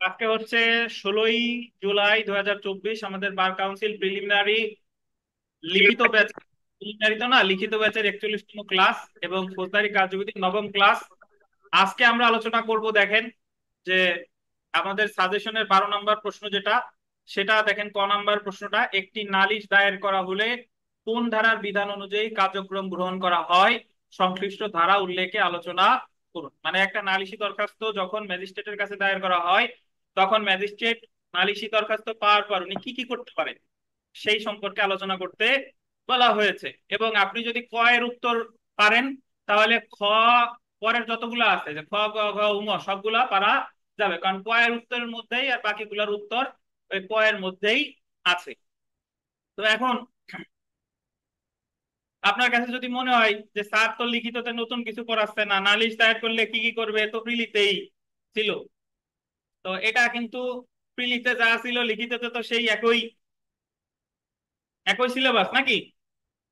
আজকে হচ্ছে 16ই জুলাই 2024। আমাদের বার কাউন্সিল প্রিলিমিনারি লিখিত ব্যাচ, প্রিলিমিনারি তো না, লিখিত ব্যাচের 41তম ক্লাস এবং ফৌজদারি কার্যবিধির নবম ক্লাস। আজকে আমরা আলোচনা করব, দেখেন যে আমাদের সাজেশনের 12 নম্বর প্রশ্ন যেটা, সেটা দেখেন ক নাম্বার প্রশ্নটা, একটি নালিশ দায়ের করা হলে কোন ধারার বিধান অনুযায়ী কার্যক্রম গ্রহণ করা হয়, সংশ্লিষ্ট ধারা উল্লেখে আলোচনা করুন। মানে একটা নালিশি দরখাস্ত যখন ম্যাজিস্ট্রেটের কাছে দায়ের করা হয়, তখন ম্যাজিস্ট্রেট নালিশি দরখাস্ত পাওয়ার পর উনি কি কি করতে পারেন সেই সম্পর্কে আলোচনা করতে বলা হয়েছে। এবং আপনি যদি ক এর উত্তর পারেন, তাহলে খ পরের যতগুলো আছে, যে খ গ ঘ উম সবগুলা পারা যাবে, কারণ ক এর উত্তরের মধ্যেই আর বাকিগুলোর উত্তর ওই ক এর মধ্যেই আছে। তো এখন আপনার কাছে যদি মনে হয় যে স্যার তো লিখিততে নতুন কিছু পড়াচ্ছে না, নালিশ দায়ের করলে কি কি করবে তো প্রিলিতেই ছিল, তো এটা কিন্তু প্রিলিতে যা ছিল লিখিততে তো সেই একই একই সিলেবাস নাকি?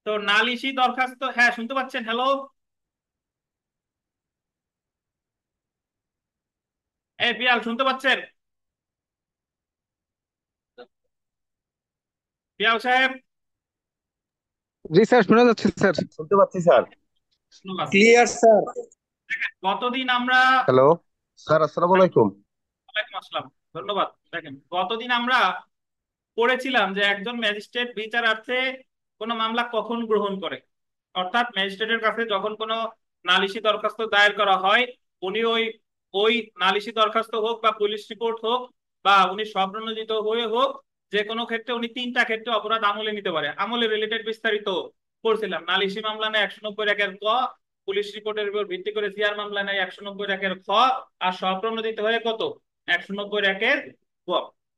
তো নালিশি দরখাস্ত, হ্যাঁ শুনতে পাচ্ছেন? হ্যালো, এই পিয়াল শুনতে পাচ্ছেন? পিয়াল সাহেব, জি স্যার, শোনা যাচ্ছে স্যার। শুনতে পাচ্ছি স্যার। ধন্যবাদ। Clear sir. গতদিন আমরা, হ্যালো স্যার, আসসালামু আলাইকুম। ওয়ালাইকুম আসসালাম, ধন্যবাদ। দেখেন গতদিন আমরা পড়েছিলাম যে একজন ম্যাজিস্ট্রেট বিচারার্থে কোনো মামলা কখন গ্রহণ করে, অর্থাৎ ম্যাজিস্ট্রেটের কাছে যখন কোনো নালিশি দরখাস্ত দায়ের করা হয়, উনি ওই ওই নালিশি দরখাস্ত হোক বা পুলিশ রিপোর্ট হোক বা উনি স্বপ্রণোদিত হয়ে হোক, যে কোনো ক্ষেত্রে উনি তিনটা ক্ষেত্রে অপরাধ আমলে নিতে পারে। আমলে রিলেটেড বিস্তারিত পড়ছিলাম, নালিশি মামলা নেয় 190 ক, পুলিশ রিপোর্টের উপর ভিত্তি করে জিআর মামলা নেয় 190 খ, আর স্বপ্রণোদিত হয়ে কত, 190 ক।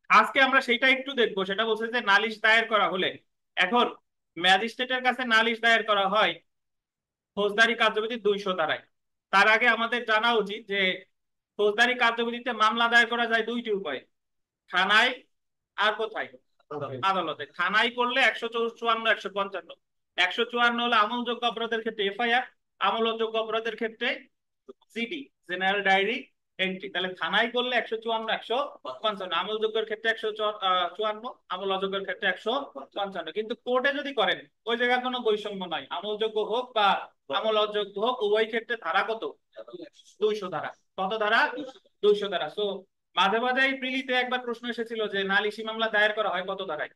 আজকে আমরা সেটা একটু দেখবো। সেটা বলছে যে নালিশ দায়ের করা হলে, এখন ম্যাজিস্ট্রেটের কাছে নালিশ দায়ের করা হয় ফৌজদারি কার্যবিধি 200 ধারায়। তার আগে আমাদের জানা উচিত যে ফৌজদারি কার্যবিধিতে মামলা দায়ের করা যায় দুইটি উপায়ে, থানায় আর কোথায়, আদালতে। থানায় করলে 154, 155। 154 হলে আমলযোগ্য অপরাধের ক্ষেত্রে এফআইআর, আমলযোগ্য অপরাধের ক্ষেত্রে জিডি, জেনারেল ডায়েরি এন্ট্রি। তাহলে থানায় করলে 154, 155, আমলযোগ্যের ক্ষেত্রে 154, আমল অযোগ্যের ক্ষেত্রে 155। কিন্তু কোর্টে যদি করেন, ওই জায়গায় কোনো বৈষম্য নাই, আমলযোগ্য হোক বা আমল অযোগ্য হোক, উভয় ক্ষেত্রে ধারা কত, 200 ধারা। কত ধারা? 200 ধারা। সো মাঝে মাঝে এই প্রিলিতে একবার প্রশ্ন এসেছিল যে নালিশি মামলা দায়ের করা হয় কত ধারায়,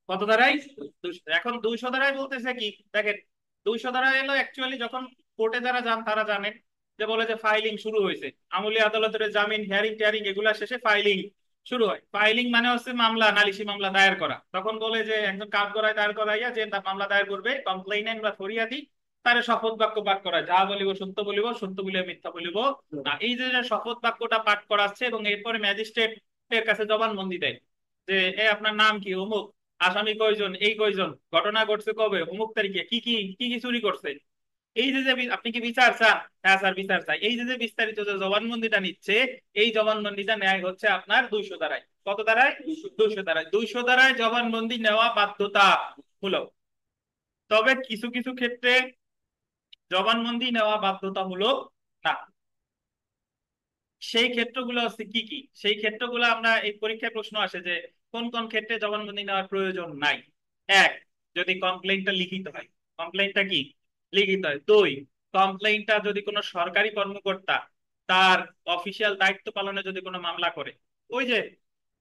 কত ধারায়? 200। এখন 200 ধারায় বলতেছে কি, দেখেন 200 ধারায় এলো অ্যাকচুয়ালি যখন কোর্টে যারা যান তারা জানেন, যে বলে যে ফাইলিং শুরু হয়েছে, আমলি আদালতের জামিন হিয়ারিং টিয়ারিং এগুলা শেষে ফাইলিং শুরু হয়। ফাইলিং মানে হচ্ছে মামলা, নালিশি মামলা দায়ের করা। তখন বলে যে একজন কাজ করায় দায়ের করাইয়া যে মামলা দায়ের করবে, কমপ্লেইনেন্ট বা ফরিয়াদি, তারে শপথ বাক্য পাঠ করা, যা বলিব সত্য বলিব, সত্য বলিব মিথ্যা বলিব না। এই যে যে শপথ বাক্যটা পাঠ করাচ্ছে এবং এরপরে ম্যাজিস্ট্রেট এর কাছে জবানবন্দি দেয় যে এ আপনার নাম কি, অমুক, আসামি কয়জন, এই কয়জন, ঘটনা ঘটছে কবে, অমুক তারিখে, কি কি কি কি চুরি করছে। এই যে যে আপনি কি বিচার চান? হ্যাঁ স্যার বিচার চাই। এই যে যে বিস্তারিত যে জবানবন্দিটা নিচ্ছে, এই জবানবন্দিটা নেয় হচ্ছে আপনার 200 ধারায়। কত ধারায়? 200 ধারায়। 200 ধারায় জবানবন্দি নেওয়া বাধ্যতামূলক। তবে কিছু কিছু ক্ষেত্রে জবানবন্দি নেওয়া বাধ্যতামূলক না। সেই ক্ষেত্রগুলো হচ্ছে কি কি, সেই ক্ষেত্রগুলো আমরা এই পরীক্ষায় প্রশ্ন আসে যে কোন কোন ক্ষেত্রে জবানবন্দি নেওয়ার প্রয়োজন নাই। এক, যদি কমপ্লেইনটা লিখিত হয়। কমপ্লেইনটা কি? লিখিত হয়। দুই, কমপ্লেইনটা যদি কোনো সরকারি কর্মকর্তা তার অফিসিয়াল দায়িত্ব পালনে যদি কোনো মামলা করে, ওই যে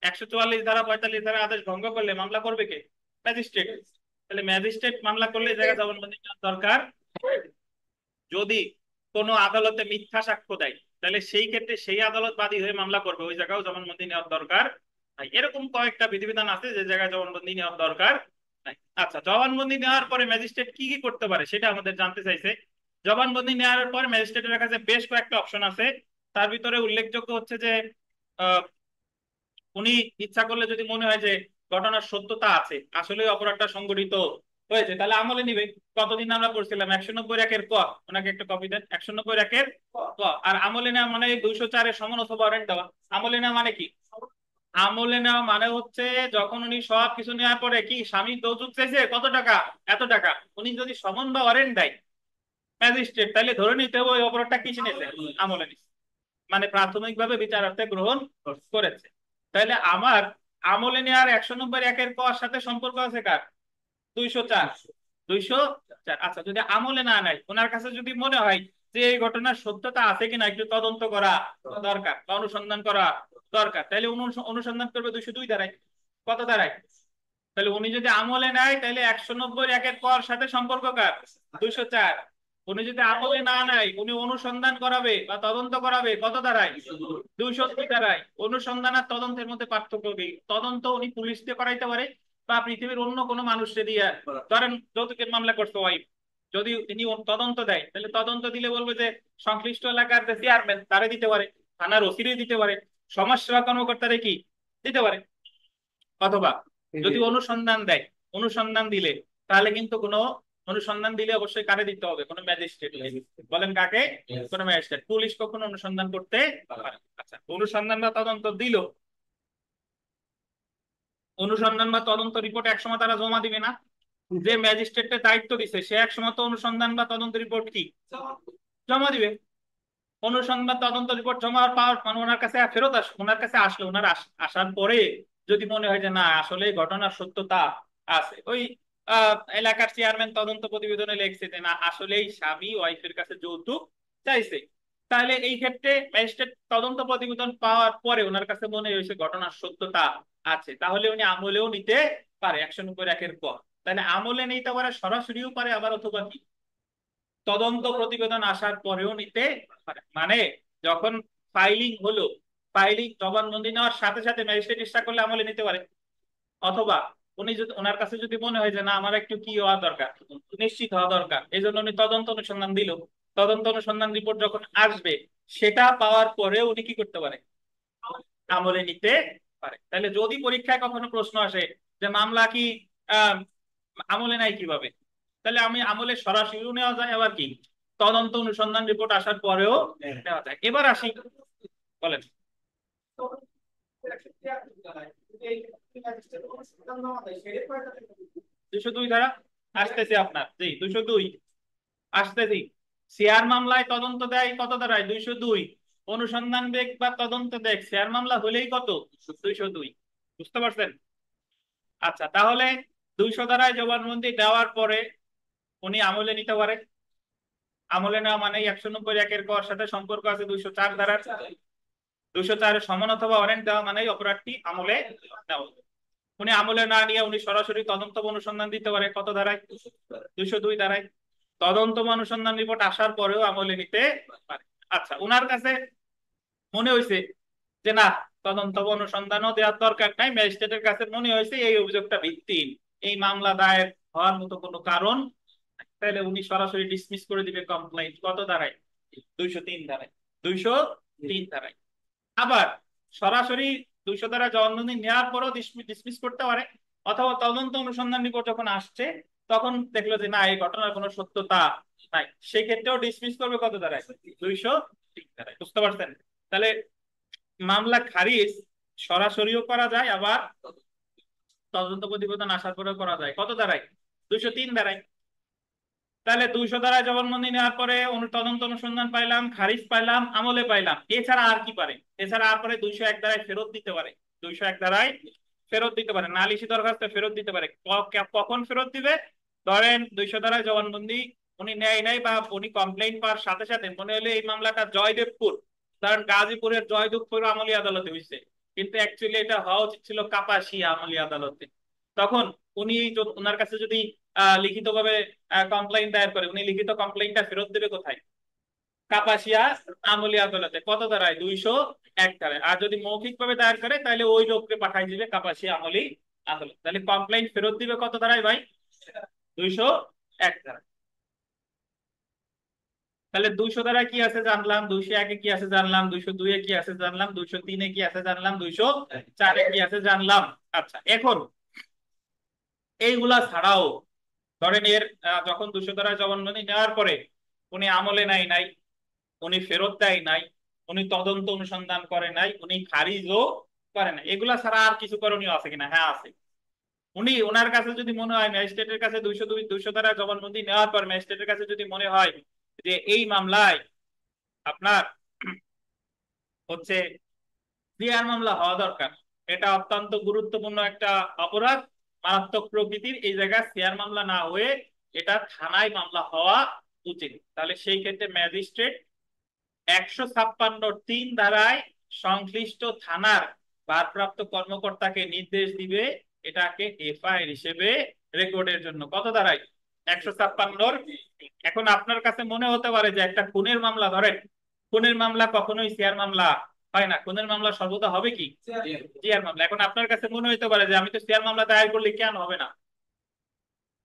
144 ধারা 45 ধারা আদেশ ভঙ্গ করলে মামলা করবে কে? ম্যাজিস্ট্রেট। তাহলে ম্যাজিস্ট্রেট মামলা করলে এই জায়গায় জবানবন্দি নেওয়ার দরকার। যদি কোনো আদালতে মিথ্যা সাক্ষ্য দেয়, তাহলে সেই ক্ষেত্রে সেই আদালত বাদী হয়ে মামলা করবে, ওই জায়গায় জবানবন্দি নেওয়ার দরকার নাই। এরকম কয়েকটা বিধিবিধান আছে যে জায়গায় জবানবন্দি নেওয়ার দরকার নাই। আচ্ছা, জবানবন্দি নেওয়ার পরে ম্যাজিস্ট্রেট কি কি করতে পারে সেটা আমাদের জানতে চাইছে। জবানবন্দি নেওয়ার পর ম্যাজিস্ট্রেটের কাছে বেশ কয়েকটা অপশন আছে। তার ভিতরে উল্লেখযোগ্য হচ্ছে যে আহ, উনি ইচ্ছা করলে যদি মনে হয় যে ঘটনার সত্যতা আছে, আসলে অপরাধটা সংঘটিত হয়েছে, তাহলে আমলে নিবে। কতদিন আমরা পড়ছিলাম 190 ক, ওনাকে একটা কপি দেন। 190 ক। আর আমলে নেওয়া মানে 204-এর সমন অথবা ওয়ারেন্ট দেওয়া। আমলে নেওয়া মানে কি? আমলে নেওয়া মানে হচ্ছে যখন উনি সব কিছু নেওয়ার পরে কি স্বামী যৌতুক চাইছে কত টাকা, এত টাকা, উনি যদি সমন বা ওয়ারেন্ট দেয় ম্যাজিস্ট্রেট, তাহলে ধরে নিতে হবে ওই অপরাধটা কিসে নিয়েছে, আমলে নিচ্ছে। মানে প্রাথমিকভাবে বিচারার্থে গ্রহণ করেছে। তাহলে আমার আমলে নেওয়ার 190 ক সাথে সম্পর্ক আছে কার? 204। 204। আচ্ছা, যদি আমলে না নেয়, ওনার কাছে যদি মনে হয় যে এই ঘটনার সত্যতা আছে কিনা একটু তদন্ত করা দরকার বা অনুসন্ধান করা দরকার, তাহলে অনুসন্ধান করবে 202 দ্বারাই। কত দ্বারাই? তাহলে উনি যদি আমলে নেয় তাহলে 190 পর সাথে সম্পর্ক কার? 204। উনি যদি আমলে না নেয়, উনি অনুসন্ধান করাবে বা তদন্ত করাবে কত দ্বারাই? 202 দ্বারাই। অনুসন্ধান আর তদন্তের মধ্যে পার্থক্য কি? তদন্ত উনি পুলিশ দিয়ে করাইতে পারে বা পৃথিবীর অন্য কোনো মানুষকে দিয়ে। ধরেন যৌতুকের মামলা করতে ওয়াইফ, যদি তিনি তদন্ত দেয়, তাহলে তদন্ত দিলে বলবে যে সংশ্লিষ্ট এলাকার যে চেয়ারম্যান তারে দিতে পারে, থানার ওসিরে দিতে পারে, সমাজসেবা কর্মকর্তারে কি দিতে পারে। অথবা যদি অনুসন্ধান দেয়, অনুসন্ধান দিলে তাহলে কিন্তু কোনো অনুসন্ধান দিলে অবশ্যই কারে দিতে হবে? কোনো ম্যাজিস্ট্রেট। বলেন কাকে? কোনো ম্যাজিস্ট্রেট। পুলিশ কখনো অনুসন্ধান করতে পারে? আচ্ছা, অনুসন্ধান বা তদন্ত দিল, অনুসন্ধান বা তদন্ত রিপোর্ট একসময় তারা জমা দিবে না? যে ম্যাজিস্ট্রেটের দায়িত্ব দিছে সে একসময় তো অনুসন্ধান বা তদন্ত রিপোর্ট কি জমা দিবে। অনুসন্ধান তদন্ত রিপোর্ট জমা পাওয়ার মানে ওনার কাছে ফেরত ওনার কাছে আসলে ওনার আসার পরে যদি মনে হয় যে না আসলে এই ঘটনার সত্যতা আছে, ওই এলাকার চেয়ারম্যান তদন্ত প্রতিবেদনে লিখছে যে না আসলেই স্বামী ওয়াইফের কাছে যৌতুক চাইছে, তাহলে এই ক্ষেত্রে ম্যাজিস্ট্রেট তদন্ত প্রতিবেদন পাওয়ার পরে ওনার কাছে মনে হয়েছে ঘটনার সত্যতা আছে, তাহলে উনি আমলেও নিতে পারে 190 পর। তাহলে আমলে নিতে পারে, সরাসরিও পারে, আবার অথবা কি তদন্ত প্রতিবেদন আসার পরেও নিতে পারে। মানে যখন ফাইলিং হলো, ফাইলিং জবানবন্দি নেওয়ার সাথে সাথে ম্যাজিস্ট্রেট ইচ্ছা করলে আমলে নিতে পারে। অথবা উনি যদি ওনার কাছে যদি মনে হয় যে না আমার একটু কি হওয়া দরকার, নিশ্চিত হওয়া দরকার, এই জন্য উনি তদন্ত অনুসন্ধান দিল, তদন্ত অনুসন্ধান রিপোর্ট যখন আসবে সেটা পাওয়ার পরে উনি কি করতে পারে? আমলে নিতে পারে। তাহলে যদি পরীক্ষায় কখনো প্রশ্ন আসে যে মামলা কি আহ আমলে নাই কিভাবে, তাহলে আমি আমলে সরাসরিও নেওয়া যায়, আবার কি তদন্ত অনুসন্ধান রিপোর্ট আসার পরেও নেওয়া যায়। এবার আসি, বলেন। 202 ধারা আসতেছে আপনার, জি 202 আসতেছি। শেয়ার মামলায় তদন্ত দেয় কত ধারায়? 202। অনুসন্ধান বেগ বা তদন্ত দেখ শেয়ার মামলা হলেই কত? 202। বুঝতে পারছেন? আচ্ছা, তাহলে 200 ধারায় জবানবন্দি দেওয়ার পরে উনি আমলে নিতে পারে। আমলে নেওয়া মানে 190 ক সাথে সম্পর্ক আছে 204 ধারার। 204-এর সমন অথবা ওয়ারেন্ট দেওয়া মানে অপরাধটি আমলে নেওয়া। উনি আমলে না নিয়ে উনি সরাসরি তদন্ত বা অনুসন্ধান দিতে পারে কত ধারায়? 202 ধারায়। তদন্ত বা অনুসন্ধান রিপোর্ট আসার পরেও আমলে নিতে পারে। আচ্ছা, উনার কাছে মনে হয়েছে যে না তদন্ত বা অনুসন্ধানও দেওয়ার দরকার নাই, ম্যাজিস্ট্রেটের কাছে মনে হয়েছে এই অভিযোগটা ভিত্তিহীন, এই মামলা দায়ের হওয়ার মতো কোনো কারণ নাই। তাহলে উনি সরাসরি ডিসমিস করে দিবে কমপ্লেইন্ট কত ধারায়? 203 ধারায়। 203 ধারায়। আবার সরাসরি 200 ধারা জবানবন্দি নেওয়ার পরও ডিসমিস করতে পারে। অথবা তদন্ত অনুসন্ধান রিপোর্ট যখন আসছে তখন দেখলো যে না এই ঘটনার কোনো সত্যতা নাই, সেক্ষেত্রেও ডিসমিস করবে কত ধারায়? 203 ধারায়। বুঝতে পারছেন? তাহলে মামলা খারিজ সরাসরিও করা যায়, আবার তদন্ত প্রতিবেদন আসার পরেও করা যায় কত ধারায়? 203 ধারায়। তাহলে 200 ধারায় জবানবন্দি নেওয়ার পরে তদন্ত অনুসন্ধান পাইলাম, খারিজ পাইলাম, আমলে পাইলাম, এছাড়া আর কি পারে? এছাড়া আর পরে 201 ধারায় ফেরত দিতে পারে। 201 ধারায় ফেরত দিতে পারে, নালিশি দরখাস্ত ফেরত দিতে পারে। কখন ফেরত দিবে? ধরেন 200 ধারায় জবানবন্দি উনি নেয় নাই বা উনি কমপ্লেইন পাওয়ার সাথে সাথে মনে হলো এই মামলাটা জয়দেবপুর, কারণ গাজীপুরের জয়দেবপুর আমলি আদালতে হয়েছে, কিন্তু অ্যাকচুয়ালি এটা হওয়া উচিত ছিল কাপাসিয়া আমলি আদালতে। তখন উনি ওনার কাছে যদি লিখিতভাবে কমপ্লেইন দায়ের করে, উনি লিখিত কমপ্লেইনটা ফেরত দেবে কোথায়? কাপাসিয়া আমলি আদালতে। কত ধারায়? 201 ধারায়। আর যদি মৌখিক ভাবে দায়ের করে তাহলে ওই লোককে পাঠাই দিবে কাপাসিয়া আমলি আদালত। তাহলে কমপ্লেইন ফেরত দিবে কত ধারায় ভাই? 201 ধারায়। তাহলে 200 ধারায় কি আছে জানলাম, 201-এ কি আছে জানলাম, 202-এ কি আছে জানলাম, 203-এ কি আছে জানলাম, 204-এ কি আছে জানলাম। আচ্ছা, এখন এইগুলা ছাড়াও ধরেন এর যখন 200 ধারায় জবানবন্দি নেওয়ার পরে উনি আমলে নেয় নাই, উনি ফেরত দেয় নাই, উনি তদন্ত অনুসন্ধান করে নাই, উনি খারিজও করে নাই, এগুলা ছাড়া আর কিছু করণীয় আছে কিনা? হ্যাঁ আছে। উনি ওনার কাছে যদি মনে হয় ম্যাজিস্ট্রেটের কাছে 200 ধারায় জবানবন্দি নেওয়ার পর ম্যাজিস্ট্রেটের কাছে যদি মনে হয় যে এই মামলায় আপনার হচ্ছে সিআর মামলা হওয়া দরকার। এটা অত্যন্ত গুরুত্বপূর্ণ একটা অপরাধ, মারাত্মক প্রকৃতির। এই জায়গায় সিআর মামলা না হয়ে এটা থানায় মামলা হওয়া উচিত। তাহলে সেই ক্ষেত্রে ম্যাজিস্ট্রেট 156(3) ধারায় সংশ্লিষ্ট থানার ভারপ্রাপ্ত কর্মকর্তাকে নির্দেশ দিবে এটাকে এফআইআর হিসেবে রেকর্ডের জন্য। কত ধারায়? 156। এখন আপনার কাছে মনে হতে পারে যে একটা খুনের মামলা, ধরেন খুনের মামলা কখনোই সিআর মামলা হয় না, খুনের মামলা সর্বদা হবে কি জিআর মামলা। এখন আপনার কাছে মনে হতে পারে যে আমি তো সিআর মামলা দায়ের করলে কেন হবে না?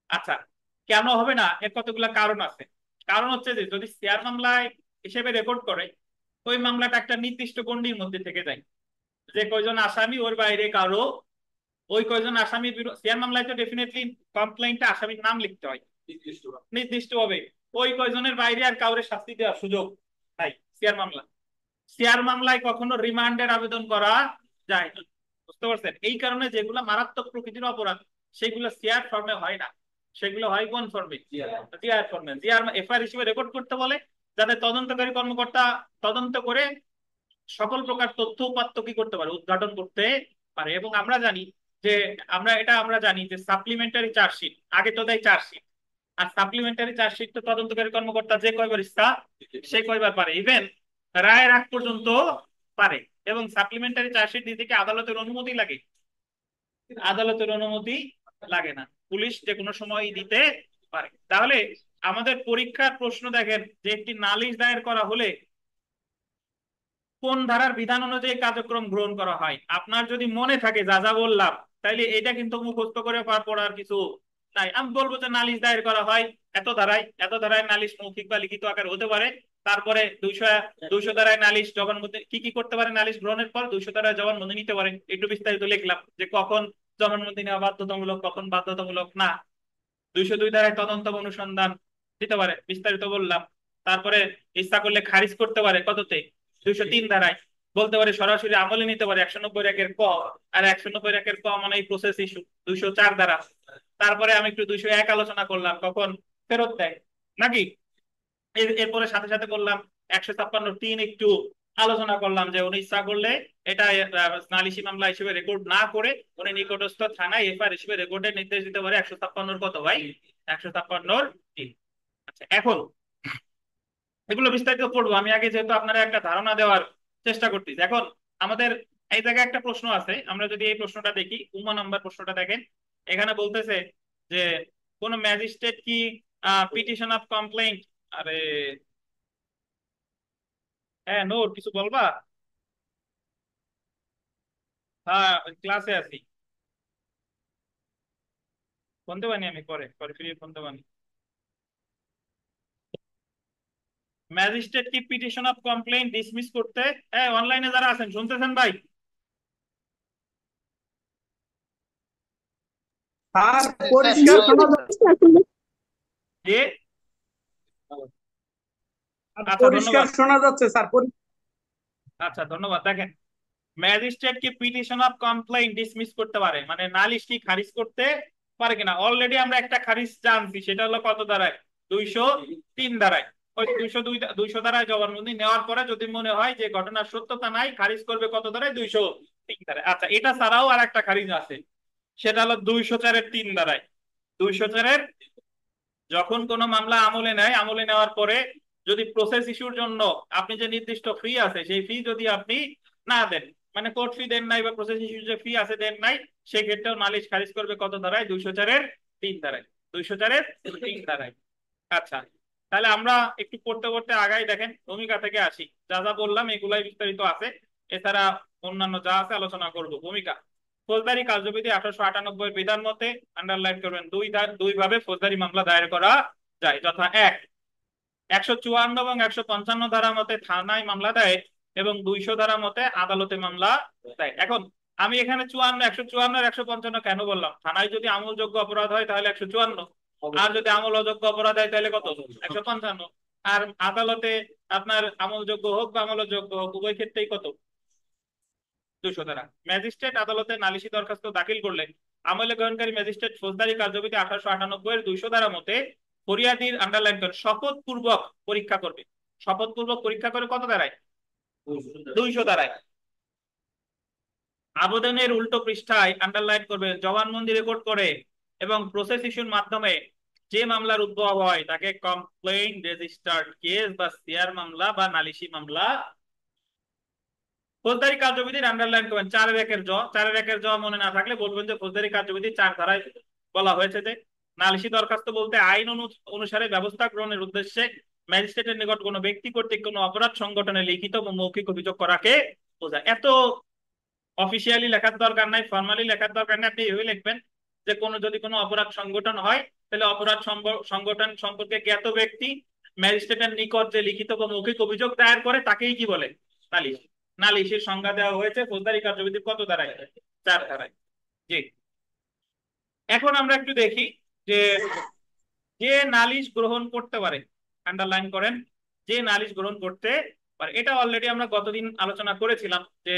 আচ্ছা, কেন হবে না এর কতগুলো কারণ আছে। কারণ হচ্ছে যে যদি সিআর মামলায় হিসেবে রেকর্ড করে, ওই মামলাটা একটা নির্দিষ্ট গণ্ডির মধ্যে থেকে যায়, যে কয়জন আসামি ওর বাইরে কারো, ওই কয়জন আসামির সিআর মামলায় তো ডেফিনেটলি কমপ্লেইন্টে আসামির নাম লিখতে হয় নির্দিষ্ট ভাবে। ওই কয়জনের বাইরে আর কাউরে শাস্তি দেওয়ার সুযোগ নাই সিআর মামলা। সিআর মামলায় কখনো রিমান্ডের আবেদন করা যায় না। বুঝতে পারছেন? এই কারণে যেগুলো মারাত্মক প্রকৃতির অপরাধ সেগুলো সিআর ফর্মে হয় না, সেগুলো হয় কোন ফর্মে? জিআর ফর্মে। জিআর এফআইআর হিসেবে রেকর্ড করতে বলে, যাতে তদন্তকারী কর্মকর্তা তদন্ত করে সকল প্রকার তথ্য উপাত্ত কি করতে পারে, উদ্ঘাটন করতে পারে। এবং আমরা জানি যে সাপ্লিমেন্টারি চার্জশিট আগে তো দেয় চার্জশিট, আর সাপ্লিমেন্টারি চার্জশিট তো তদন্তকারী কর্মকর্তা যে কয়বার ইচ্ছা সে কয়বার পারে, ইভেন রায়ের আগ পর্যন্ত পারে। এবং সাপ্লিমেন্টারি চার্জশিট দিতে কি আদালতের অনুমতি লাগে? আদালতের অনুমতি লাগে না, পুলিশ যে কোনো সময় দিতে পারে। তাহলে আমাদের পরীক্ষার প্রশ্ন দেখেন যে একটি নালিশ দায়ের করা হলে কোন ধারার বিধান অনুযায়ী কার্যক্রম গ্রহণ করা হয়। আপনার যদি মনে থাকে যা যা বললাম, তাইলে এটা কিন্তু মুখস্থ করে পড়ার কিছু নাই। আমি বলবো যে নালিশ দায়ের করা হয় এত ধারায়, এত ধারায় নালিশ মৌখিক বা লিখিত আকার হতে পারে। তারপরে 200 ধারায় নালিশ জবানবন্দি কি কি করতে পারে, নালিশ গ্রহণের পর 200 ধারায় জবানবন্দি নিতে পারে। একটু বিস্তারিত লিখলাম যে কখন জবানবন্দি নেওয়া বাধ্যতামূলক, কখন বাধ্যতামূলক না। 202 ধারায় তদন্ত অনুসন্ধান দিতে পারে, বিস্তারিত বললাম। তারপরে ইচ্ছা করলে খারিজ করতে পারে কততে? 203 ধারায়। বলতে পারে সরাসরি আমলে নিতে পারে 190(1)(ক)। আর 190(1)(ক) মানে প্রসেস ইস্যু 204 ধারা। তারপরে আমি একটু 201 আলোচনা করলাম, কখন ফেরত দেয় নাকি। এরপরে সাথে সাথে করলাম 156(3) একটু আলোচনা করলাম যে উনি ইচ্ছা করলে এটা নালিশি মামলা হিসেবে রেকর্ড না করে উনি নিকটস্থ থানায় এফআইআর হিসেবে রেকর্ডের নির্দেশ দিতে পারে। 156 কত ভাই? 156(3). আচ্ছা, এখন এগুলো বিস্তারিত পড়বো। আমি আগে যেহেতু আপনারা একটা ধারণা দেওয়ার চেষ্টা করতেছি। এখন আমাদের এই জায়গায় একটা প্রশ্ন আছে, আমরা যদি এই প্রশ্নটা দেখি, 2 নম্বর প্রশ্নটা দেখেন। এখানে বলতেছে যে কোন ম্যাজিস্ট্রেট কি পিটিশন অফ কমপ্লেইন্ট, আরে হ্যাঁ নূর কিছু বলবা? হ্যাঁ ক্লাসে আছি, ফোনতে পানি, আমি পরে পরে ফিরিয়ে ফোনতে পানি। ম্যাজিস্ট্রেট কি পিটিশন অফ কমপ্লেইন্ট ডিসমিস করতে, হ্যাঁ অনলাইনে যারা আছেন শুনতেছেন ভাই? আর পরিষ্কার শোনা যাচ্ছে। যে আর আচ্ছা পরিষ্কার ধন্যবাদ। শোনা যাচ্ছে স্যার। আচ্ছা ধন্যবাদ। দেখেন, ম্যাজিস্ট্রেট কি পিটিশন অফ কমপ্লেইন্ট ডিসমিস করতে পারে, মানে নালিশ কি খারিজ করতে পারে কিনা। অলরেডি আমরা একটা খারিজ জানছি, সেটা হলো কত ধারায়? 203 ধারায়। ওই 200 ধারায় জবানবন্দি নেওয়ার পরে যদি মনে হয় যে ঘটনার সত্যতা নাই, খারিজ করবে কত ধারায়? 203 ধারায়। আচ্ছা, এটা ছাড়াও আর একটা খারিজ আছে, সেটা হলো 204(3)ধারায়। 204 যখন কোনো মামলা আমলে নেয়, আমলে নেওয়ার পরে যদি প্রসেস ইস্যুর জন্য আপনি যে নির্দিষ্ট ফি আছে সেই ফি যদি আপনি না দেন, মানে কোর্ট ফি দেন নাই বা প্রসেস ইস্যুর যে ফি আছে দেন নাই, সেক্ষেত্রেও নালিশ খারিজ করবে কত ধারায়? 204(3)ধারায়। 204(3)ধারায়। আচ্ছা, তাহলে আমরা একটু পড়তে পড়তে আগাই। দেখেন ভূমিকা থেকে আসি, যা যা বললাম এগুলাই বিস্তারিত আছে, এছাড়া অন্যান্য যা আছে আলোচনা করব। ভূমিকা, ফৌজদারি কার্যবিধি 1898 বিধান মতে, আন্ডারলাইন করবেন, দুই ভাবে ফৌজদারি মামলা দায়ের করা যায়, যথা: 154 এবং 155 ধারা মতে থানায় মামলা দেয়, এবং 200 ধারা মতে আদালতে মামলা দেয়। এখন আমি এখানে 154 আর 155 কেন বললাম? থানায় যদি আমলযোগ্য অপরাধ হয় তাহলে 154, আর যদি আমল অযোগ্য অপরাধ হয় তাহলে কত? 155। আর আদালতে আপনার আমলযোগ্য হোক বা আমল অযোগ্য হোক উভয় ক্ষেত্রেই কত? 200 ধারা। ম্যাজিস্ট্রেট আদালতে নালিশি দরখাস্ত দাখিল করলে আমলে গ্রহণকারী ম্যাজিস্ট্রেট ফৌজদারি কার্যবিধি 1898 200 ধারা মতে ফরিয়াদির, আন্ডারলাইন করে, শপথ পূর্বক পরীক্ষা করবে। শপথ পূর্বক পরীক্ষা করে কত ধারায়? 200 দ্বারায়। আবেদনের উল্টো পৃষ্ঠায় আন্ডারলাইন করবেন জবানবন্দি রেকর্ড করে এবং প্রসেস ইস্যুর মাধ্যমে যে মামলার উদ্ভব হয় তাকে কমপ্লেইন রেজিস্টার্ড কেস বা সিআর মামলা বা নালিশি মামলা। ফৌজদারি কার্যবিধির আন্ডারলাইন করবেন 4-1 জ। 4-1 জ মনে না থাকলে বলবেন যে ফৌজদারি কার্যবিধি 4 ধারায় বলা হয়েছে যে নালিশি দরখাস্ত বলতে আইন অনুসারে ব্যবস্থা গ্রহণের উদ্দেশ্যে ম্যাজিস্ট্রেটের নিকট কোনো ব্যক্তি কর্তৃক কোনো অপরাধ সংগঠনে লিখিত বা মৌখিক অভিযোগ করাকে বোঝায়। এত অফিসিয়ালি লেখার দরকার নাই, ফর্মালি লেখার দরকার নাই, আপনি এভাবে লিখবেন যে যদি কোনো অপরাধ সংগঠন হয় তাহলে অপরাধ সংগঠন সম্পর্কে জ্ঞাত ব্যক্তি ম্যাজিস্ট্রেটের নিকট যে লিখিত বা মৌখিক অভিযোগ দায়ের করে তাকেই কি বলে? নালিশ। নালিশের সংজ্ঞা দেওয়া হয়েছে ফৌজদারি কার্যবিধির কত ধারায়? 4 ধারায়। জি। এখন আমরা একটু দেখি যে যে নালিশ গ্রহণ করতে পারে, আন্ডারলাইন করেন, যে নালিশ গ্রহণ করতে পারে। এটা অলরেডি আমরা গতদিন আলোচনা করেছিলাম যে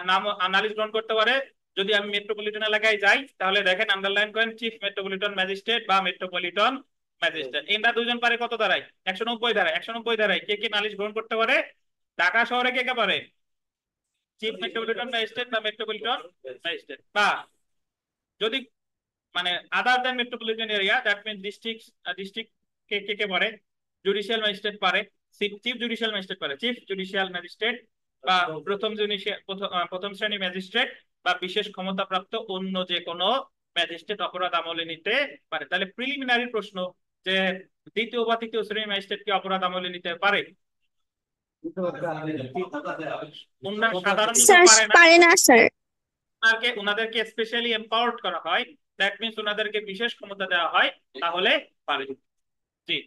নাম নালিশ গ্রহণ করতে পারে যদি আমি মেট্রোপলিটন এলাকায় যাই তাহলে দেখেন আন্ডারলাইন করেন চিফ মেট্রোপলিটন ম্যাজিস্ট্রেট বা মেট্রোপলিটন ম্যাজিস্ট্রেট। এটা দুজন পারে কত ধারায়? 190 ধারায়। 190 ধারায় কে কে নালিশ গ্রহণ করতে পারে? ঢাকা শহরে কে কে পারে? চিফ মেট্রোপলিটন ম্যাজিস্ট্রেট বা মেট্রোপলিটন ম্যাজিস্ট্রেট। বা যদি মানে other than metropolitan area that mean district, district কে কে কে পারে? জুডিশিয়াল ম্যাজিস্ট্রেট পারে, চিফ জুডিশিয়াল ম্যাজিস্ট্রেট পারে, চিফ জুডিশিয়াল ম্যাজিস্ট্রেট বা প্রথম শ্রেণী ম্যাজিস্ট্রেট বা বিশেষ ক্ষমতাপ্রাপ্ত অন্য যে কোনো ম্যাজিস্ট্রেট অপরাধ আমলে নিতে পারে। তাহলে প্রিলিমিনারি প্রশ্ন যে দ্বিতীয় বা তৃতীয় শ্রেণী ম্যাজিস্ট্রেট কি অপরাধ আমলে নিতে পারে? সাধারণত স্যার পারে না। পারে না স্যার। উনাদেরকে স্পেশালি এম্পাওয়ার্ড করা হয়, দ্যাট মিন্স উনাদেরকে বিশেষ ক্ষমতা দেওয়া হয়, তাহলে পারে। জি।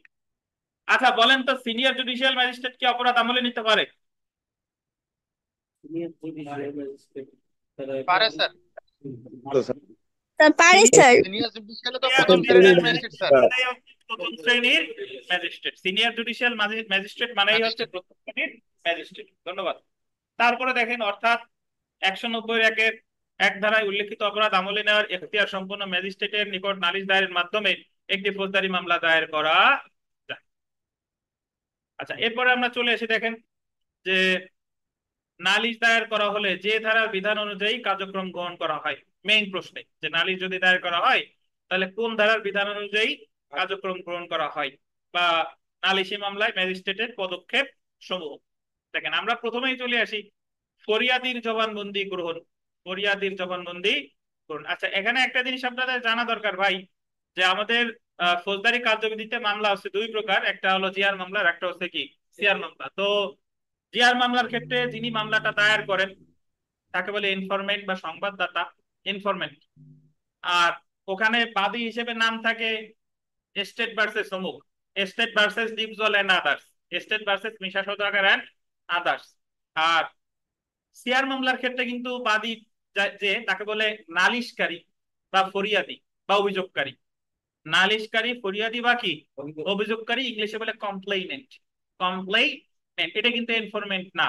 আচ্ছা বলেন তো সিনিয়র জুডিশিয়াল ম্যাজিস্ট্রেট কি অপরাধ আমলে নিতে পারে? পারে স্যার। স্যার পারে স্যার। সিনিয়র জুডিশিয়ালে তো প্রথম শ্রেণীর ম্যাজিস্ট্রেট স্যার। প্রথম শ্রেণীর ম্যাজিস্ট্রেট, সিনিয়র জুডিশিয়াল ম্যাজিস্ট্রেট মানেই হচ্ছে প্রথম শ্রেণীর ম্যাজিস্ট্রেট। ধন্যবাদ। তারপরে দেখেন অর্থাৎ 190-1 ধারায় উল্লেখিত অপরাধ আমলে নেওয়ার এখতিয়ার সম্পন্ন ম্যাজিস্ট্রেটের নিকট নালিশ দায়েরের মাধ্যমে একটি ফৌজদারি মামলা দায়ের করা যায়। আচ্ছা এরপরে আমরা চলে এসে দেখেন যে নালিশ দায়ের করা হলে যে ধারার বিধান অনুযায়ী কার্যক্রম গ্রহণ করা হয়। মেইন প্রশ্নে যে নালিশ যদি দায়ের করা হয় তাহলে কোন ধারার বিধান অনুযায়ী কার্যক্রম গ্রহণ করা হয় বা নালিশি মামলায় ম্যাজিস্ট্রেটের পদক্ষেপ সমূহ। দেখেন আমরা প্রথমেই চলে আসি ফরিয়াদির জবানবন্দি গ্রহণ। ফরিয়াদির জবানবন্দি গ্রহণ। আচ্ছা এখানে একটা জিনিস আপনাদের জানা দরকার ভাই, যে আমাদের ফৌজদারি কার্যবিধিতে মামলা হচ্ছে 2 প্রকার, একটা হলো জিআর মামলা আর একটা হচ্ছে কি সিআর মামলা। তো জিআর মামলার ক্ষেত্রে যিনি মামলাটা দায়ের করেন তাকে বলে ইনফরমেন্ট বা সংবাদদাতা, ইনফরমেন্ট। আর ওখানে বাদী হিসেবে নাম থাকে স্টেট ভার্সেস অমুক, state versus Dipjol and others, state versus Misha Sawdagar and others. আর সিআর মামলার ক্ষেত্রে কিন্তু বাদী যে তাকে বলে নালিশকারী বা ফরিয়াদি বা অভিযোগকারী। নালিশকারী, ফরিয়াদি বা কি অভিযোগকারী, ইংলিশে বলে কমপ্লেইনেন্ট। কমপ্লেইনেন্ট এটা কিন্তু ইনফরমেন্ট না।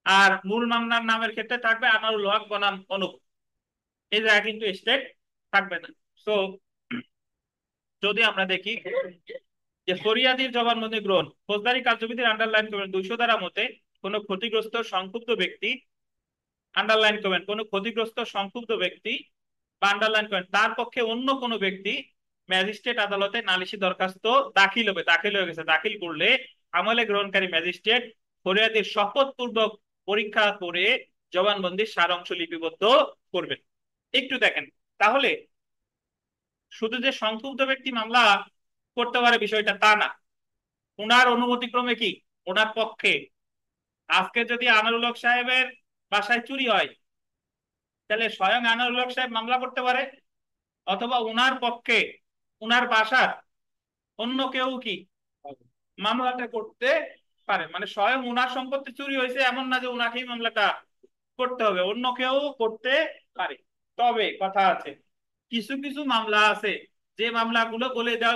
আর মূল মামলার নামের ক্ষেত্রে থাকবে আনারুল হক বনাম অনুপ, এই জায়গা কিন্তু স্টেট থাকবে না। সো যদি আমরা দেখি যে ফরিয়াদির জবানবন্দি গ্রহণ ফৌজদারি কার্যবিধির আন্ডারলাইন করবেন 200 ধারা মতে কোনো ক্ষতিগ্রস্ত সংক্ষুব্ধ ব্যক্তি, আন্ডারলাইন করবেন কোনো ক্ষতিগ্রস্ত সংক্ষুব্ধ ব্যক্তি বা আন্ডারলাইন করেন তার পক্ষে অন্য কোনো ব্যক্তি ম্যাজিস্ট্রেট আদালতে নালিশি দরখাস্ত দাখিল হবে, দাখিল হয়ে গেছে, দাখিল করলে আমলে গ্রহণকারী ম্যাজিস্ট্রেট ফরিয়াদির শপথপূর্বক পরীক্ষা করে জবানবন্দির সারাংশ লিপিবদ্ধ করবেন। একটু দেখেন তাহলে শুধু যে সংক্ষুব্ধ ব্যক্তি মামলা করতে পারে বিষয়টা তা না, ওনার অনুমতিক্রমে কি ওনার পক্ষে আজকে যদি আনারুল হক সাহেবের বাসায় চুরি হয় তাহলে স্বয়ং আনারুল হক সাহেব মামলা করতে পারে, অথবা উনার পক্ষে উনার বাসার অন্য কেউ কি মামলাটা করতে পারে। মানে স্বয়ং উনার সম্পত্তি চুরি হয়েছে এমন না যে উনাকেই মামলাটা করতে হবে, অন্য কেউ করতে পারে। তবে কথা আছে কিছু কিছু মামলা আছে যে মামলাগুলো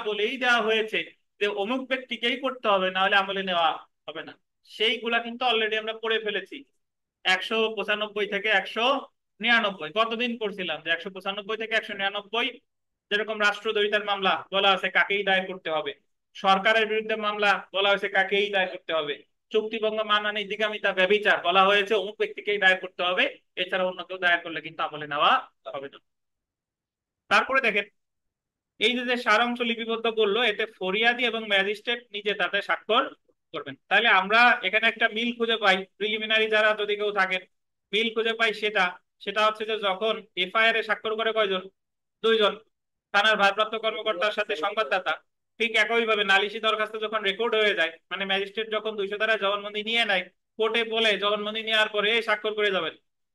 বলেই দেওয়া হয়েছে যে অমুক ব্যক্তিকেই করতে হবে, না হলে আমলে নেওয়া হবে না। সেইগুলা কিন্তু অলরেডি আমরা পড়ে ফেলেছি 195 থেকে 199। কতদিন পড়ছিলাম যে 195 থেকে 199 যেরকম রাষ্ট্রদ্রোহিতার মামলা বলা আছে কাকেই দায়ের করতে হবে, সরকারের বিরুদ্ধে মামলা বলা হয়েছে কাকেই দায়ের করতে হবে, চুক্তিভঙ্গ, মানহানি, দিগামিতা, ব্যভিচার বলা হয়েছে অমুক ব্যক্তিকেই দায়ের করতে হবে, এছাড়া অন্য কেউ দায়ের করলে কিন্তু আমলে নেওয়া হবে না। তারপরে দেখেন এই যে যে সারাংশ লিপিবদ্ধ করলো, এতে ফরিয়াদি এবং ম্যাজিস্ট্রেট নিজে তাতে স্বাক্ষর করবেন। তাহলে আমরা এখানে একটা মিল খুঁজে পাই, প্রিলিমিনারি যারা যদি কেউ থাকেন মিল খুঁজে পাই, সেটা সেটা হচ্ছে যে যখন এফআইআর এ স্বাক্ষর করে কয়জন? দুইজন, থানার ভারপ্রাপ্ত কর্মকর্তার সাথে সংবাদদাতা। ঠিক একইভাবে নালিশি দরখাস্ত যখন রেকর্ড হয়ে যায়, মানে ম্যাজিস্ট্রেট যখন 200 ধারা জবানবন্দি নিয়ে নেয়, কোর্টে বলে জবানবন্দি নেওয়ার পরে এই স্বাক্ষর করে যাবেন,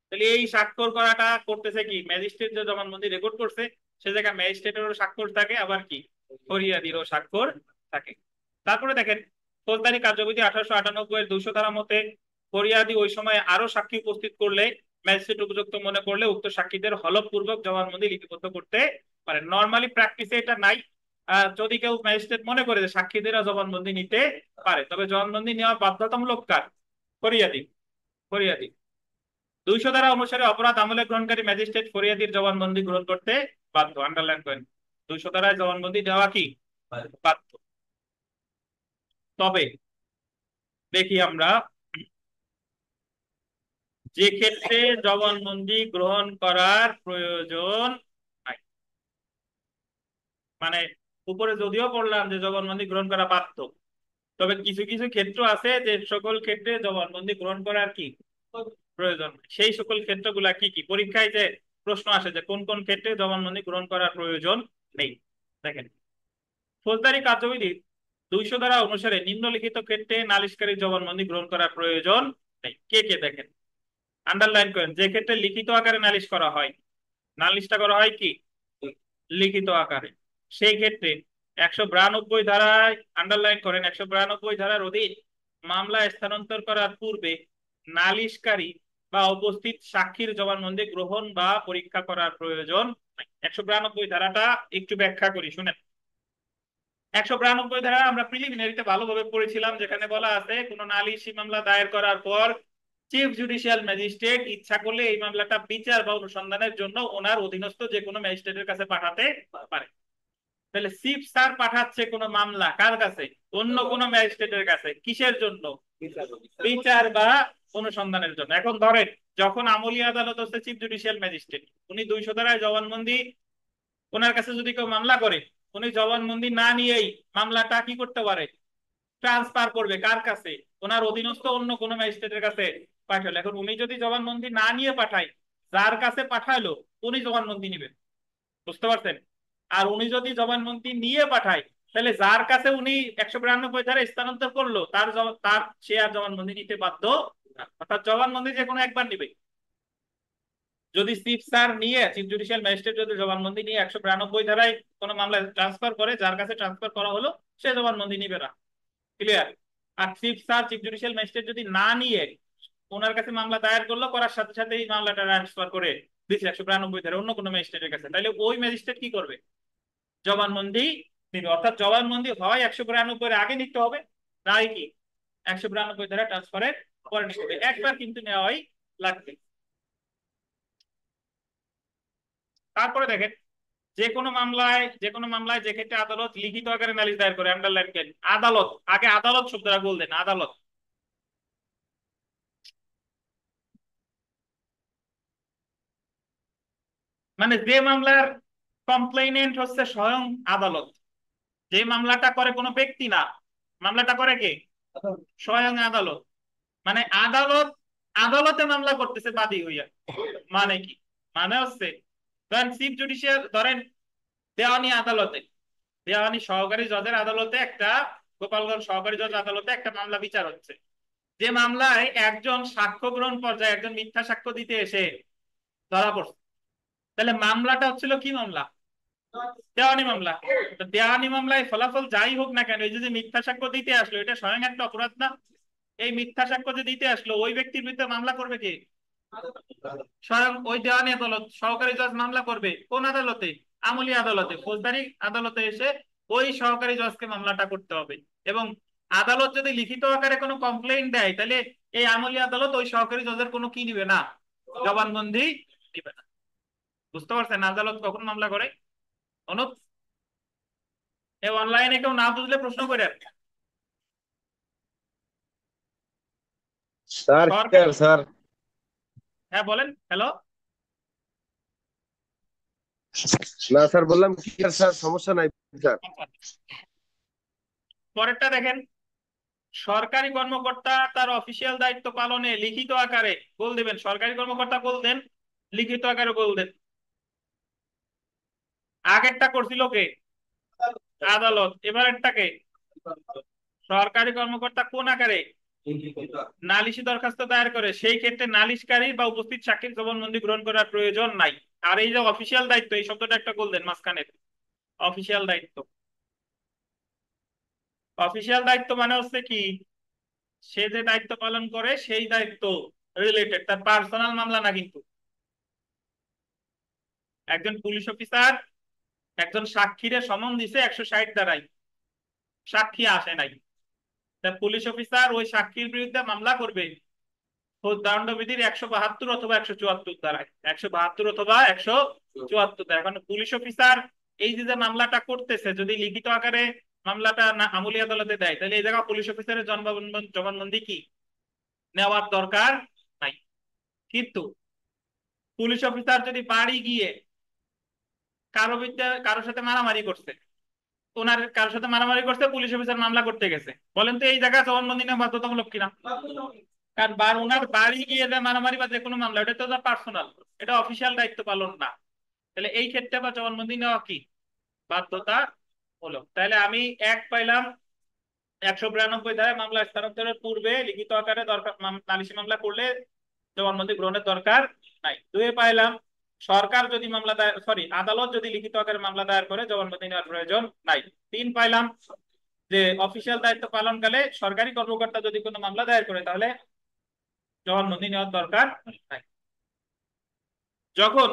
তাহলে এই স্বাক্ষর করাটা করতেছে কি ম্যাজিস্ট্রেট, যে জবানবন্দি রেকর্ড করছে সে জায়গায় ম্যাজিস্ট্রেটেরও স্বাক্ষর থাকে, আবার কি ফরিয়াদিরও স্বাক্ষর থাকে। তারপরে দেখেন ফৌজদারি কার্যবিধি 1898 এর 200 ধারা মতে ফরিয়াদি ওই সময় আরো সাক্ষী উপস্থিত করলে ম্যাজিস্ট্রেট উপযুক্ত মনে করলে উক্ত সাক্ষীদের হলফপূর্বক জবানবন্দি লিপিবদ্ধ করতে পারে। নর্মালি প্র্যাকটিসে এটা নাই। যদি কেউ ম্যাজিস্ট্রেট মনে করে যে সাক্ষীদেরা জবানবন্দি নিতে পারে, তবে জবানবন্দি নেওয়া বাধ্যতামূলক কার? ফরিয়াদি। ফরিয়াদি 200 ধারা অনুসারে অপরাধ আমলে গ্রহণকারী ম্যাজিস্ট্রেট ফরিয়াদির জবানবন্দি গ্রহণ করতে বাধ্য। আন্ডারলাইন করেন, 200 ধারায় জবানবন্দি দেওয়া কি বাধ্য। তবে দেখি আমরা যে ক্ষেত্রে জবানবন্দি গ্রহণ করার প্রয়োজন নাই, মানে উপরে যদিও পড়লাম যে জবানবন্দি গ্রহণ করা বাধ্য, তবে কিছু কিছু ক্ষেত্র আছে যে সকল ক্ষেত্রে জবানবন্দি গ্রহণ করার কি প্রয়োজন। সেই সকল ক্ষেত্রগুলা কি কি? পরীক্ষায় যে প্রশ্ন আসে যে কোন কোন ক্ষেত্রে জবানবন্দি গ্রহণ করার প্রয়োজন নেই। দেখেন ফৌজদারি কার্যবিধি 200 ধারা অনুসারে নিম্নলিখিত ক্ষেত্রে নালিশকারী জবানবন্দি গ্রহণ করার প্রয়োজন নেই। কে কে? দেখেন আন্ডারলাইন করেন, যে ক্ষেত্রে লিখিত আকারে নালিশ করা হয়, নালিশটা করা হয় কি লিখিত আকারে, সেই ক্ষেত্রে 192 ধারায় আন্ডারলাইন করেন, 192 ধারার অধীন মামলা স্থানান্তর করার পূর্বে নালিশকারী বা উপস্থিত সাক্ষীর জবানবন্দি গ্রহণ বা পরীক্ষা করার প্রয়োজন নাই। 192 ধারাটা একটু ব্যাখ্যা করি, শুনেন। 192 ধারা আমরা প্রিলিমিনারিতে ভালোভাবে পড়েছিলাম, যেখানে বলা আছে কোন নালিশি মামলা দায়ের করার পর চিফ জুডিশিয়াল ম্যাজিস্ট্রেট ইচ্ছা করলে এই মামলাটা বিচার বা অনুসন্ধানের জন্য ওনার অধীনস্থ যে কোনো ম্যাজিস্ট্রেটের কাছে পাঠাতে পারে। তাহলে চিফ স্যার পাঠাচ্ছে কোনো মামলা কার কাছে? অন্য কোনো ম্যাজিস্ট্রেটের কাছে, কিসের জন্য? বিচার বা অনুসন্ধানের জন্য। এখন ধরেন যখন আমলি আদালত হচ্ছে চিফ জুডিশিয়াল ম্যাজিস্ট্রেট, উনি 200 ধারায় জবানবন্দি, ওনার কাছে যদি কেউ মামলা করে, উনি জবানবন্দি না নিয়েই মামলাটা কি করতে পারে? ট্রান্সফার করবে কার কাছে? ওনার অধীনস্থ অন্য কোনো ম্যাজিস্ট্রেটের কাছে পাঠালো। এখন উনি যদি জবানবন্দি না নিয়ে পাঠায়, যার কাছে পাঠালো উনি জবানবন্দি নেবেন, বুঝতে পারছেন? আর উনি যদি জবানবন্দি নিয়ে পাঠায়, তাহলে যার কাছে উনি 192 ধারা স্থানান্তর করলো তার সে আর জবানবন্দি নিতে বাধ্য না। অর্থাৎ জবানবন্দি যে কোনো একবার নিবে। যদি চিফ স্যার নিয়ে, চিফ জুডিশিয়াল ম্যাজিস্ট্রেট যদি জবানবন্দি নিয়ে 192 ধারায় কোনো মামলা ট্রান্সফার করে, যার কাছে ট্রান্সফার করা হলো সে জবানবন্দি নিবে না। ক্লিয়ার? আর chief sir, chief judicial magistrate যদি না নিয়ে ওনার কাছে মামলা দায়ের করলো, করার সাথে সাথে এই মামলাটা ট্রান্সফার করে দিচ্ছে 192 ধারা অন্য কোনো ম্যাজিস্ট্রেটের কাছে, তাহলে ওই ম্যাজিস্ট্রেট কি করবে? জবানবন্দি নিবে। অর্থাৎ জবানবন্দি হয় 192 এর আগে নিতে হবে, নাই কি 192 ধারা ট্রান্সফারের পরে নিতে হবে। একবার কিন্তু নেওয়াই লাগবে। তারপরে দেখেন যে কোনো মামলায় যে ক্ষেত্রে আদালত লিখিত আকারে নালিশ দায়ের করে, আন্ডারলাইন করেন আদালত, আগে আদালত শব্দটা বলতেন, আদালত। মানে যে মামলার কমপ্লেইনেন্ট হচ্ছে স্বয়ং আদালত, যে মামলাটা করে কোনো ব্যক্তি না, মামলাটা করে কে? স্বয়ং আদালত। মানে আদালত আদালতে মামলা করতেছে বাদী হইয়া। মানে কি? মানে হচ্ছে ধরেন চিফ জুডিশিয়াল, ধরেন দেওয়ানি আদালতে, দেওয়ানি সহকারী জজের আদালতে একটা, গোপালগঞ্জ সহকারী জজ আদালতে একটা মামলা বিচার হচ্ছে, যে মামলায় একজন সাক্ষ্য গ্রহণ পর্যায়ে একজন মিথ্যা সাক্ষ্য দিতে এসে ধরা পড়ছে। তাহলে মামলাটা হচ্ছিল কি মামলা? দেওয়ানি মামলা। তো দেওয়ানি মামলায় ফলাফল যাই হোক না কেন, এই যে মিথ্যা সাক্ষ্য দিতে আসলো, এটা স্বয়ং একটা অপরাধ না? এই মিথ্যা সাক্ষ্য যে দিতে আসলো, ওই ব্যক্তির বিরুদ্ধে মামলা করবে কে? স্বয়ং ওই দেওয়ানি আদালত। সহকারী জজ মামলা করবে কোন আদালতে? আমলি আদালতে। ফৌজদারি আদালতে এসে ওই সহকারী জজকে মামলাটা করতে হবে। এবং আদালত যদি লিখিত আকারে কোনো কমপ্লেইন দেয়, তাহলে এই আমলি আদালত ওই সহকারী জজের কোনো কি নিবে না? জবানবন্দি নিবে না। বুঝতে পারছেন আদালত কখন মামলা করে? অনুপ, অনলাইনে কেউ না বুঝলে প্রশ্ন করে আর কি। স্যার সরকার, স্যার হ্যাঁ বলেন। হ্যালো, না স্যার বললাম ক্লিয়ার স্যার, সমস্যা নাই স্যার। পরেরটা দেখেন, সরকারি কর্মকর্তা তার অফিসিয়াল দায়িত্ব পালনে লিখিত আকারে গোল দিবেন। সরকারি কর্মকর্তা গোল দেন, লিখিত আকারে গোল দেন। আগেরটা করছিল কে? আদালত। এবারেরটাকে সরকারি কর্মকর্তা কোন আকারে? নালিশি দরখাস্ত দায়ের করে, সেই ক্ষেত্রে নালিশকারী বা উপস্থিত সাক্ষীর জবানবন্দি গ্রহণ করার প্রয়োজন নাই। আর এই যে অফিসিয়াল দায়িত্ব, এই শব্দটা একটা গোল দেন মাঝখানে। অফিসিয়াল দায়িত্ব, অফিসিয়াল দায়িত্ব মানে হচ্ছে কি, সে যে দায়িত্ব পালন করে সেই দায়িত্ব রিলেটেড, তার পার্সোনাল মামলা না। কিন্তু একজন পুলিশ অফিসার একজন সাক্ষীরে সমন দিছে 160 ধারায়, সাক্ষী আসে নাই, তা পুলিশ অফিসার ওই সাক্ষীর বিরুদ্ধে মামলা করবে দণ্ডবিধির 172 অথবা 174 ধারায়। 172 অথবা 174 ধারা। এখন পুলিশ অফিসার এই যে মামলাটা করতেছে, যদি লিখিত আকারে মামলাটা না আমলি আদালতে দেয়, তাহলে এই জায়গা পুলিশ অফিসারের জবানবন্দি কি নেওয়ার দরকার নাই। কিন্তু পুলিশ অফিসার যদি বাড়ি গিয়ে কারোর সাথে মারামারি করছে, ওনার কারোর সাথে মারামারি করছে, পুলিশ অফিসার মামলা করতে গেছে, বলেন তো এই জায়গায় জবানবন্দি নেওয়া বাধ্যতামূলক কিনা? কারণ ওনার বাড়ি গিয়ে যে মারামারি বা যে কোনো মামলা, এটা তো পার্সোনাল, এটা অফিসিয়াল দায়িত্ব পালন না। তাহলে এই ক্ষেত্রে বা জবানবন্দি নেওয়া কি বাধ্যতা হলো। তাহলে আমি এক পাইলাম, 192 ধারায় মামলা স্থানান্তরের পূর্বে লিখিত আকারে দরকার নালিশি মামলা করলে জবানবন্দি গ্রহণের দরকার নাই। দুয়ে পাইলাম, সরকার যদি মামলা দায়ের, সরি, আদালত যদি লিখিত আকারে মামলা দায়ের করে জবানবন্দি নেওয়ার প্রয়োজন নাই। তিন পাইলাম যে অফিসিয়াল দায়িত্ব পালনকালে সরকারি কর্মকর্তা যদি কোনো মামলা দায়ের করে তাহলে জবানবন্দি নেওয়ার দরকার নাই। যখন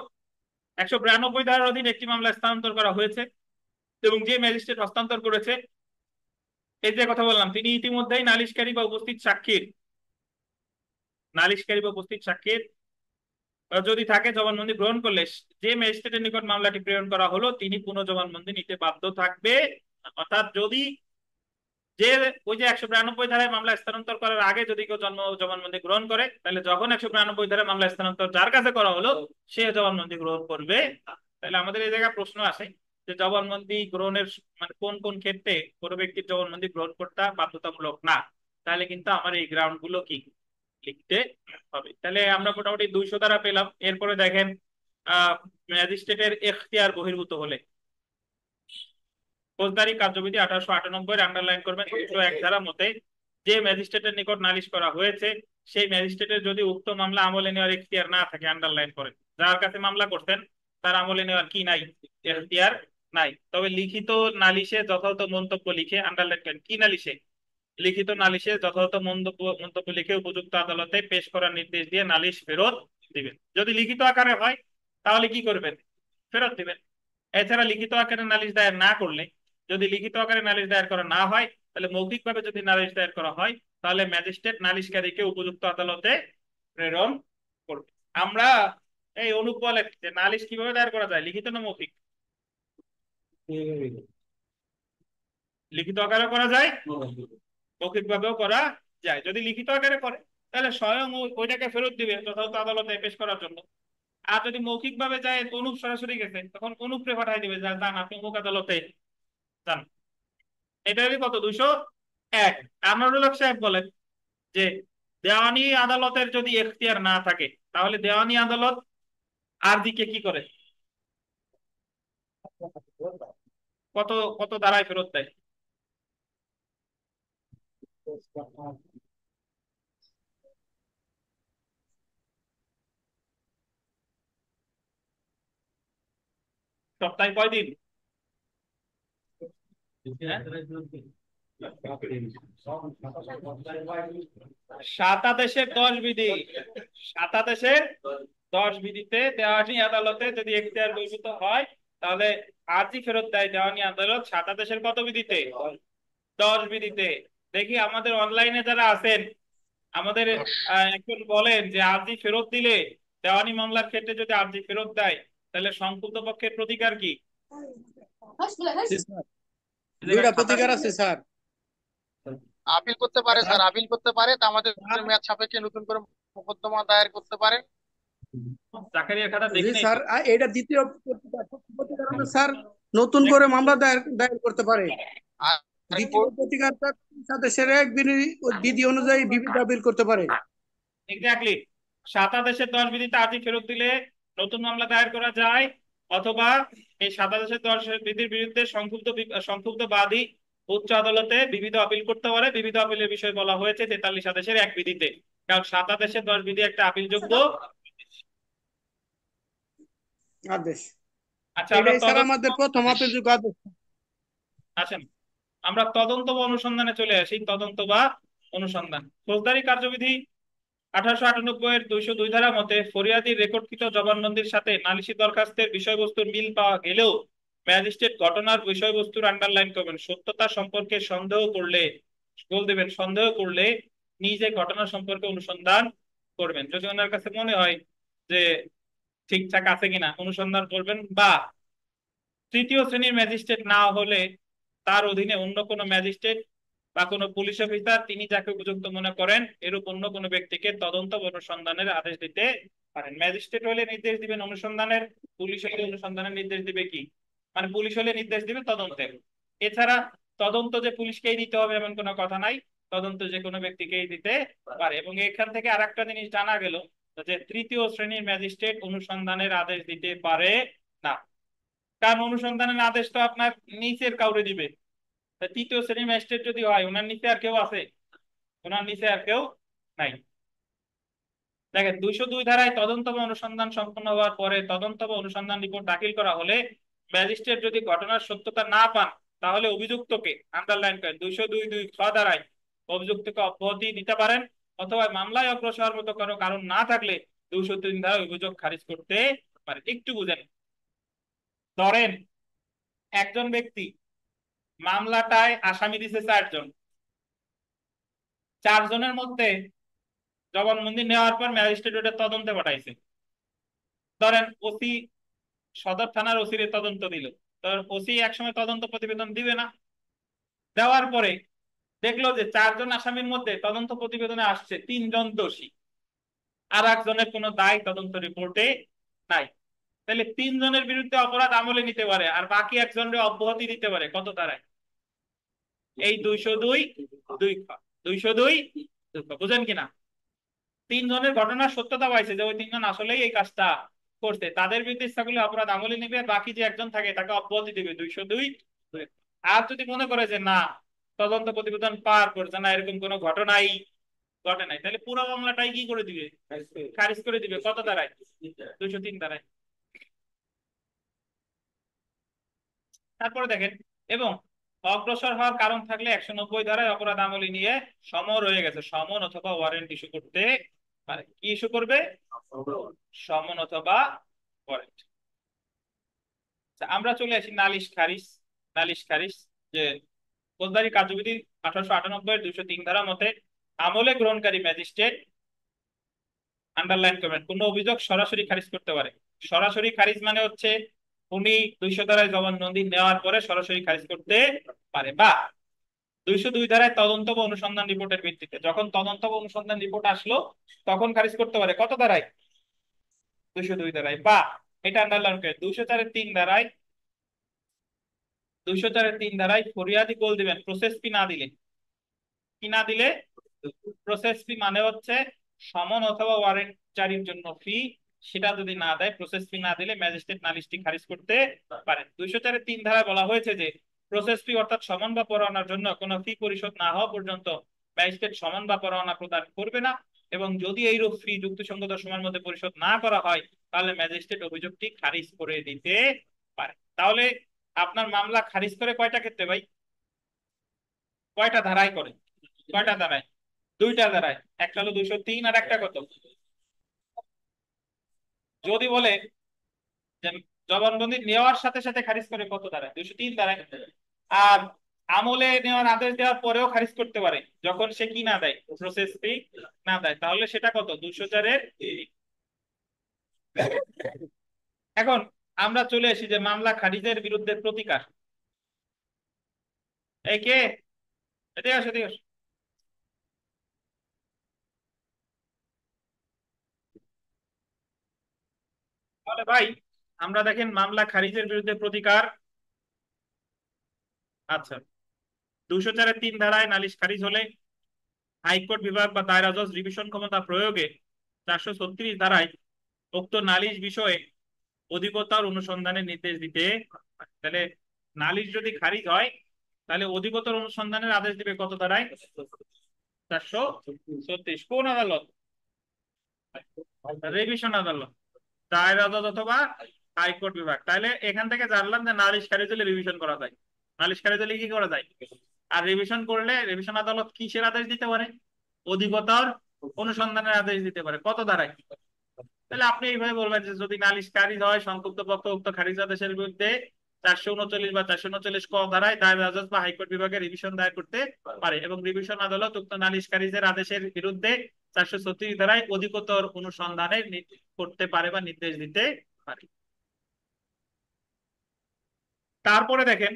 192 ধারার অধীন একটি মামলা স্থানান্তর করা হয়েছে এবং যে ম্যাজিস্ট্রেট হস্তান্তর করেছে, এই যে কথা বললাম, তিনি ইতিমধ্যেই নালিশকারী বা উপস্থিত সাক্ষীর যদি থাকে জবানবন্দি গ্রহণ করলে যে ম্যাজিস্ট্রেটের নিকট মামলাটি প্রেরণ করা হলো তিনি পুনঃ জবানবন্দি নিতে বাধ্য থাকবে। অর্থাৎ যদি যে ওই যে 192 ধারায় মামলা স্থানান্তর করার আগে যদি কেউ জবানবন্দি গ্রহণ করে, তাহলে যখন 192 ধারায় মামলা স্থানান্তর যার কাছে করা হলো সে জবানবন্দি গ্রহণ করবে। তাহলে আমাদের এই জায়গায় প্রশ্ন আসে যে জবানবন্দি গ্রহণের মানে কোন কোন ক্ষেত্রে কোনো ব্যক্তির জবানবন্দি গ্রহণ করতে বাধ্যতামূলক না। তাহলে কিন্তু আমার এই গ্রাউন্ড গুলো কি লিখতে হবে। তাহলে আমরা মোটামুটি 200 ধারা পেলাম। এরপরে দেখেন, ম্যাজিস্ট্রেটের এখতিয়ার বহির্ভূত হলে ফৌজদারি কার্যবিধি 1898 আন্ডারলাইন করবেন। 201 ধারা মতে যে ম্যাজিস্ট্রেটের নিকট নালিশ করা হয়েছে সেই ম্যাজিস্ট্রেটের যদি উক্ত মামলা আমলে নেওয়ার এখতিয়ার না থাকে, আন্ডারলাইন করেন, যার কাছে মামলা করতেন তার আমলে নেওয়ার কি নাই, এখতিয়ার নাই। তবে লিখিত নালিশে যথাযথ মন্তব্য লিখে, আন্ডারলাইন করেন, কি নালিশে? লিখিত নালিশে যথাযথ মন্তব্য লিখে উপযুক্ত আদালতে পেশ করার নির্দেশ দিয়ে নালিশ ফেরত দিবেন। যদি লিখিত আকারে হয় তাহলে কি করবেন? ফেরত দিবেন। এছাড়া লিখিত আকারে নালিশ দায়ের না করলে, যদি লিখিত আকারে নালিশ দায়ের করা না হয়, তাহলে মৌখিকভাবে যদি নালিশ দায়ের করা হয় তাহলে ম্যাজিস্ট্রেট নালিশকারীকে উপযুক্ত আদালতে প্রেরণ করবে। আমরা এই অনুপ বলে যে নালিশ কিভাবে দায়ের করা যায়, লিখিত না মৌখিক? লিখিত আকারে করা যায়, মৌখিক ভাবেও করা যায়। যদি লিখিত আকারে করে তাহলে স্বয়ং ওইটাকে ফেরত দিবে যথাযথ আদালতে পেশ করার জন্য। আর যদি মৌখিক ভাবে যায়, অনুপ সরাসরি গেছে, তখন অনুপরে পাঠাই দিবে, যান আপনি অমুক আদালতে যান। এটারই কত, 201। আনোয়ারুল হক সাহেব বলেন যে দেওয়ানি আদালতের যদি এখতিয়ার না থাকে তাহলে দেওয়ানি আদালত আরজিকে কি করে, কত কত ধারায় ফেরত দেয়? সপ্তাহে কয়দিন? সাতাদেশের 10 বিধি, সাতাদেশের 10 বিধিতে দেওয়ানি আদালতে যদি এখতিয়ার বহির্ভূত হয় তাহলে আর্জি ফেরত দেয় দেওয়ানি আদালত। সাতাদেশের কত বিধিতে? 10 বিধিতে। দেখি আমাদের অনলাইনে যারা আছেন আমাদের একজন বলেন যে আর্জি ফেরত দিলে, দেওয়ানি মামলার ক্ষেত্রে যদি আর্জি ফেরত দেয় তাহলে সংক্ষুব্ধ পক্ষের প্রতিকার কি? দুইটা প্রতিকার আছে স্যার। আপিল করতে পারে স্যার, আপিল করতে পারে, তা আমাদের মেয়াদ সাপেক্ষে নতুন করে মোকদ্দমা দায়ের করতে পারে। জাকারিয়া খাতা জি দেখি নাই স্যার, তো। এটা দ্বিতীয় প্রতিকারণে স্যার নতুন করে মামলা দায়ের দায়ের করতে পারে। আর দ্বিতীয় প্রতিকারটা দেশের এক বিধি অনুযায়ী বিবিধ আপিল করতে পারে। এক্স্যাক্টলি, 7 আদেশের 10 বিধিতে আর্জি ফেরত দিলে নতুন মামলা দায়ের করা যায়, অথবা এই 7 আদেশের 10 বিধির বিরুদ্ধে সংক্ষুব্ধ বাদী উচ্চ আদালতে বিবিধ আপিল করতে পারে। বিবিধ আপিলের বিষয় বলা হয়েছে 43 আদেশের 1 বিধিতে, কারণ 7 আদেশের 10 বিধি একটা আপিলযোগ্য আদেশ। আচ্ছা, আমরা এটাই স্যার তদন্ত আমাদের প্রথম আপিলযোগ্য আদেশ। আসেন আমরা তদন্ত বা অনুসন্ধানে চলে আসি। তদন্ত বা অনুসন্ধান, ফৌজদারি কার্যবিধি 1898 এর 202 ধারা মতে ফরিয়াদির রেকর্ডকৃত জবানবন্দির সাথে নালিশি দরখাস্তের বিষয়বস্তুর মিল পাওয়া গেলেও ম্যাজিস্ট্রেট ঘটনার বিষয়বস্তুর আন্ডারলাইন করবেন, সত্যতা সম্পর্কে সন্দেহ করলে গোল দেবেন, সন্দেহ করলে নিজে ঘটনা সম্পর্কে অনুসন্ধান করবেন। যদি ওনার কাছে মনে হয় যে ঠিকঠাক আছে কিনা অনুসন্ধান করবেন, বা তৃতীয় শ্রেণীর ম্যাজিস্ট্রেট না হলে তার অধীনে অন্য কোনো ম্যাজিস্ট্রেট বা কোনো পুলিশ অফিসার তিনি যাকে উপযুক্ত মনে করেন এরূপ অন্য কোনো ব্যক্তিকে তদন্ত বা অনুসন্ধানের আদেশ দিতে পারেন। ম্যাজিস্ট্রেট হলে নির্দেশ দিবেন অনুসন্ধানের, পুলিশ হলে অনুসন্ধানের নির্দেশ দিবে কি, মানে পুলিশ হলে নির্দেশ দিবে তদন্তের। এছাড়া তদন্ত যে পুলিশকেই দিতে হবে এমন কোনো কথা নাই, তদন্ত যে কোনো ব্যক্তিকেই দিতে পারে। এবং এখান থেকে আর একটা জিনিস জানা গেল যে তৃতীয় শ্রেণীর ম্যাজিস্ট্রেট অনুসন্ধানের আদেশ দিতে পারে না, কারণ অনুসন্ধানের আদেশ তো আপনার নিচের কাউরে দিবে। তা তৃতীয় শ্রেণীর ম্যাজিস্ট্রেট যদি হয় ওনার নিচে আর কেউ আছে? ওনার নিচে আর কেউ নাই। দেখেন 202 ধারায় তদন্ত বা অনুসন্ধান সম্পন্ন হওয়ার পরে তদন্ত বা অনুসন্ধান রিপোর্ট দাখিল করা হলে ম্যাজিস্ট্রেট যদি ঘটনার সত্যতা না পান তাহলে অভিযুক্তকে, আন্ডারলাইন করেন 202(2)(খ) ধারায় অভিযুক্তকে অব্যাহতি দিতে পারেন, অথবা মামলায় অগ্রসর হওয়ার মতো কোনো কারণ না থাকলে 203 ধারায় অভিযোগ খারিজ করতে পারেন। একটু বুঝেন, ধরেন একজন ব্যক্তি মামলাটায় আসামি দিছে 4 জন, 4 জনের মধ্যে জবানবন্দি নেওয়ার পর ম্যাজিস্ট্রেট ওটা তদন্তে পাঠাইছে। ধরেন ওসি, সদর থানার ওসির তদন্ত দিল, ধর ওসি একসময় তদন্ত প্রতিবেদন দিবে না, দেওয়ার পরে দেখলো যে 4 জন আসামির মধ্যে তদন্ত প্রতিবেদনে আসছে 3 জন দোষী, আর একজনের কোনো দায় তদন্ত রিপোর্টে নাই, তাহলে 3 জনের বিরুদ্ধে অপরাধ আমলে নিতে পারে আর বাকি একজনের অব্যাহতি দিতে পারে কত ধারায়? এই 202(2)(খ), 202(2)(খ, বুঝেন কিনা? 3 জনের ঘটনার সত্যতা পাইছে যে ওই 3 জন আসলেই এই কাজটা করছে, তাদের বিরুদ্ধে ইচ্ছা করলে অপরাধ আমলে নিবে, বাকি যে একজন থাকে তাকে অব্যাহতি দিবে 202(2)(খ। আর যদি মনে করে যে না, তদন্ত প্রতিবেদন পার করছে না, এরকম কোনো ঘটনাই ঘটে নাই, তাহলে পুরো মামলাটাই কি করে দিবে? খারিজ করে দিবে। কত ধারায়? 203 ধারায়। তারপরে দেখেন, এবং অগ্রসর হওয়ার কারণ থাকলে 190 ধারায় অপরাধ আমলে নিয়ে সমন রয়ে গেছে, সমন অথবা ওয়ারেন্ট ইস্যু করতে পারে। কি ইস্যু করবে? সমন অথবা ওয়ারেন্ট। আমরা চলে আসি নালিশ খারিজ। নালিশ খারিজ যে ফৌজদারি কার্যবিধি 1898 203 ধারা মতে আমলে গ্রহণকারী ম্যাজিস্ট্রেট, আন্ডারলাইন করবেন, কোন অভিযোগ সরাসরি খারিজ করতে পারে। সরাসরি খারিজ মানে হচ্ছে উনি 200 ধারায় জবানবন্দি নেওয়ার পরে সরাসরি খারিজ করতে পারে, বা 202 ধারায় তদন্ত বা অনুসন্ধান রিপোর্টের ভিত্তিতে, যখন তদন্ত বা অনুসন্ধান রিপোর্ট আসলো তখন খারিজ করতে পারে। কত ধারায়? 202 ধারায়। বা এটা আন্ডারলাইন করে 204(3) ধারায়, 204(3) ধারায় ফরিয়াদি গোল দিবেন প্রসেস ফি না দিলে। কি না দিলে? প্রসেস ফি মানে হচ্ছে সমন অথবা ওয়ারেন্ট জারির জন্য ফি, সেটা যদি না দেয়, প্রসেস ফি না দিলে ম্যাজিস্ট্রেট নালিশটি খারিজ করতে পারেন। 204(3) ধারায় বলা হয়েছে যে প্রসেস ফি অর্থাৎ সমন বা পরোয়ানার জন্য কোনো ফি পরিশোধ না হওয়া পর্যন্ত ম্যাজিস্ট্রেট সমন বা পরোয়ানা প্রদান করবে না, এবং যদি এইরূপ ফি যুক্তিসঙ্গত সময়ের মধ্যে পরিশোধ না করা হয় তাহলে ম্যাজিস্ট্রেট অভিযোগটি খারিজ করে দিতে পারে। তাহলে আপনার মামলা খারিজ করে কয়টা ক্ষেত্রে ভাই? কয়টা ধারায় করে? কয়টা ধারায়? 2টা ধারায়। একটা হলো 203 আর একটা কত? যদি বলে যে জবানবন্দি নেওয়ার সাথে সাথে খারিজ করে কত ধারায়? 203 ধারায়। আর আমলে নেওয়ার আদেশ দেওয়ার পরেও খারিজ করতে পারে যখন সে কি না দেয়, প্রসেস ফি না দেয়, তাহলে সেটা কত? 204(3). এখন আমরা চলে আসি যে মামলা খারিজের বিরুদ্ধে প্রতিকার। এই কে? এদিকে আসো, এদিকে আসো। তাহলে ভাই আমরা দেখেন মামলা খারিজের বিরুদ্ধে প্রতিকার। আচ্ছা, 204-3 ধারায় নালিশ খারিজ হলে হাইকোর্ট বিভাগ বা দায়রা জজ রিভিশন ক্ষমতা প্রয়োগে 436 ধারায় উক্ত নালিশ বিষয়ে অধিকতর অনুসন্ধানের নির্দেশ দিতে পারে। তাহলে নালিশ যদি খারিজ হয় তাহলে অধিকতর অনুসন্ধানের আদেশ দিবে কত ধারায়? 436। কোন আদালত? রিভিশন আদালত, দায়রা আদালত অথবা হাইকোর্ট বিভাগ। তাহলে এখান থেকে জানলাম যে নালিশ খারিজ হলে রিভিশন করা যায়। নালিশ খারিজ হলে কি করা যায়? আর রিভিশন করলে রিভিশন আদালত কিসের আদেশ দিতে পারে? অধিকতর অনুসন্ধানের আদেশ দিতে পারে। কত ধারায়? তাহলে আপনি এইভাবে বলবেন যে যদি নালিশ খারিজ হয় সংক্ষুব্ধ পক্ষ উক্ত খারিজ আদেশের বিরুদ্ধে 439 বা 439 ক ধারায় দায়রা জজ বা হাইকোর্ট বিভাগে রিভিশন দায়ের করতে পারে এবং রিভিশন আদালত উক্ত নালিশ খারিজের আদেশের বিরুদ্ধে 436 ধারায় অধিকতর অনুসন্ধানের করতে পারে বা নির্দেশ দিতে পারে। তারপরে দেখেন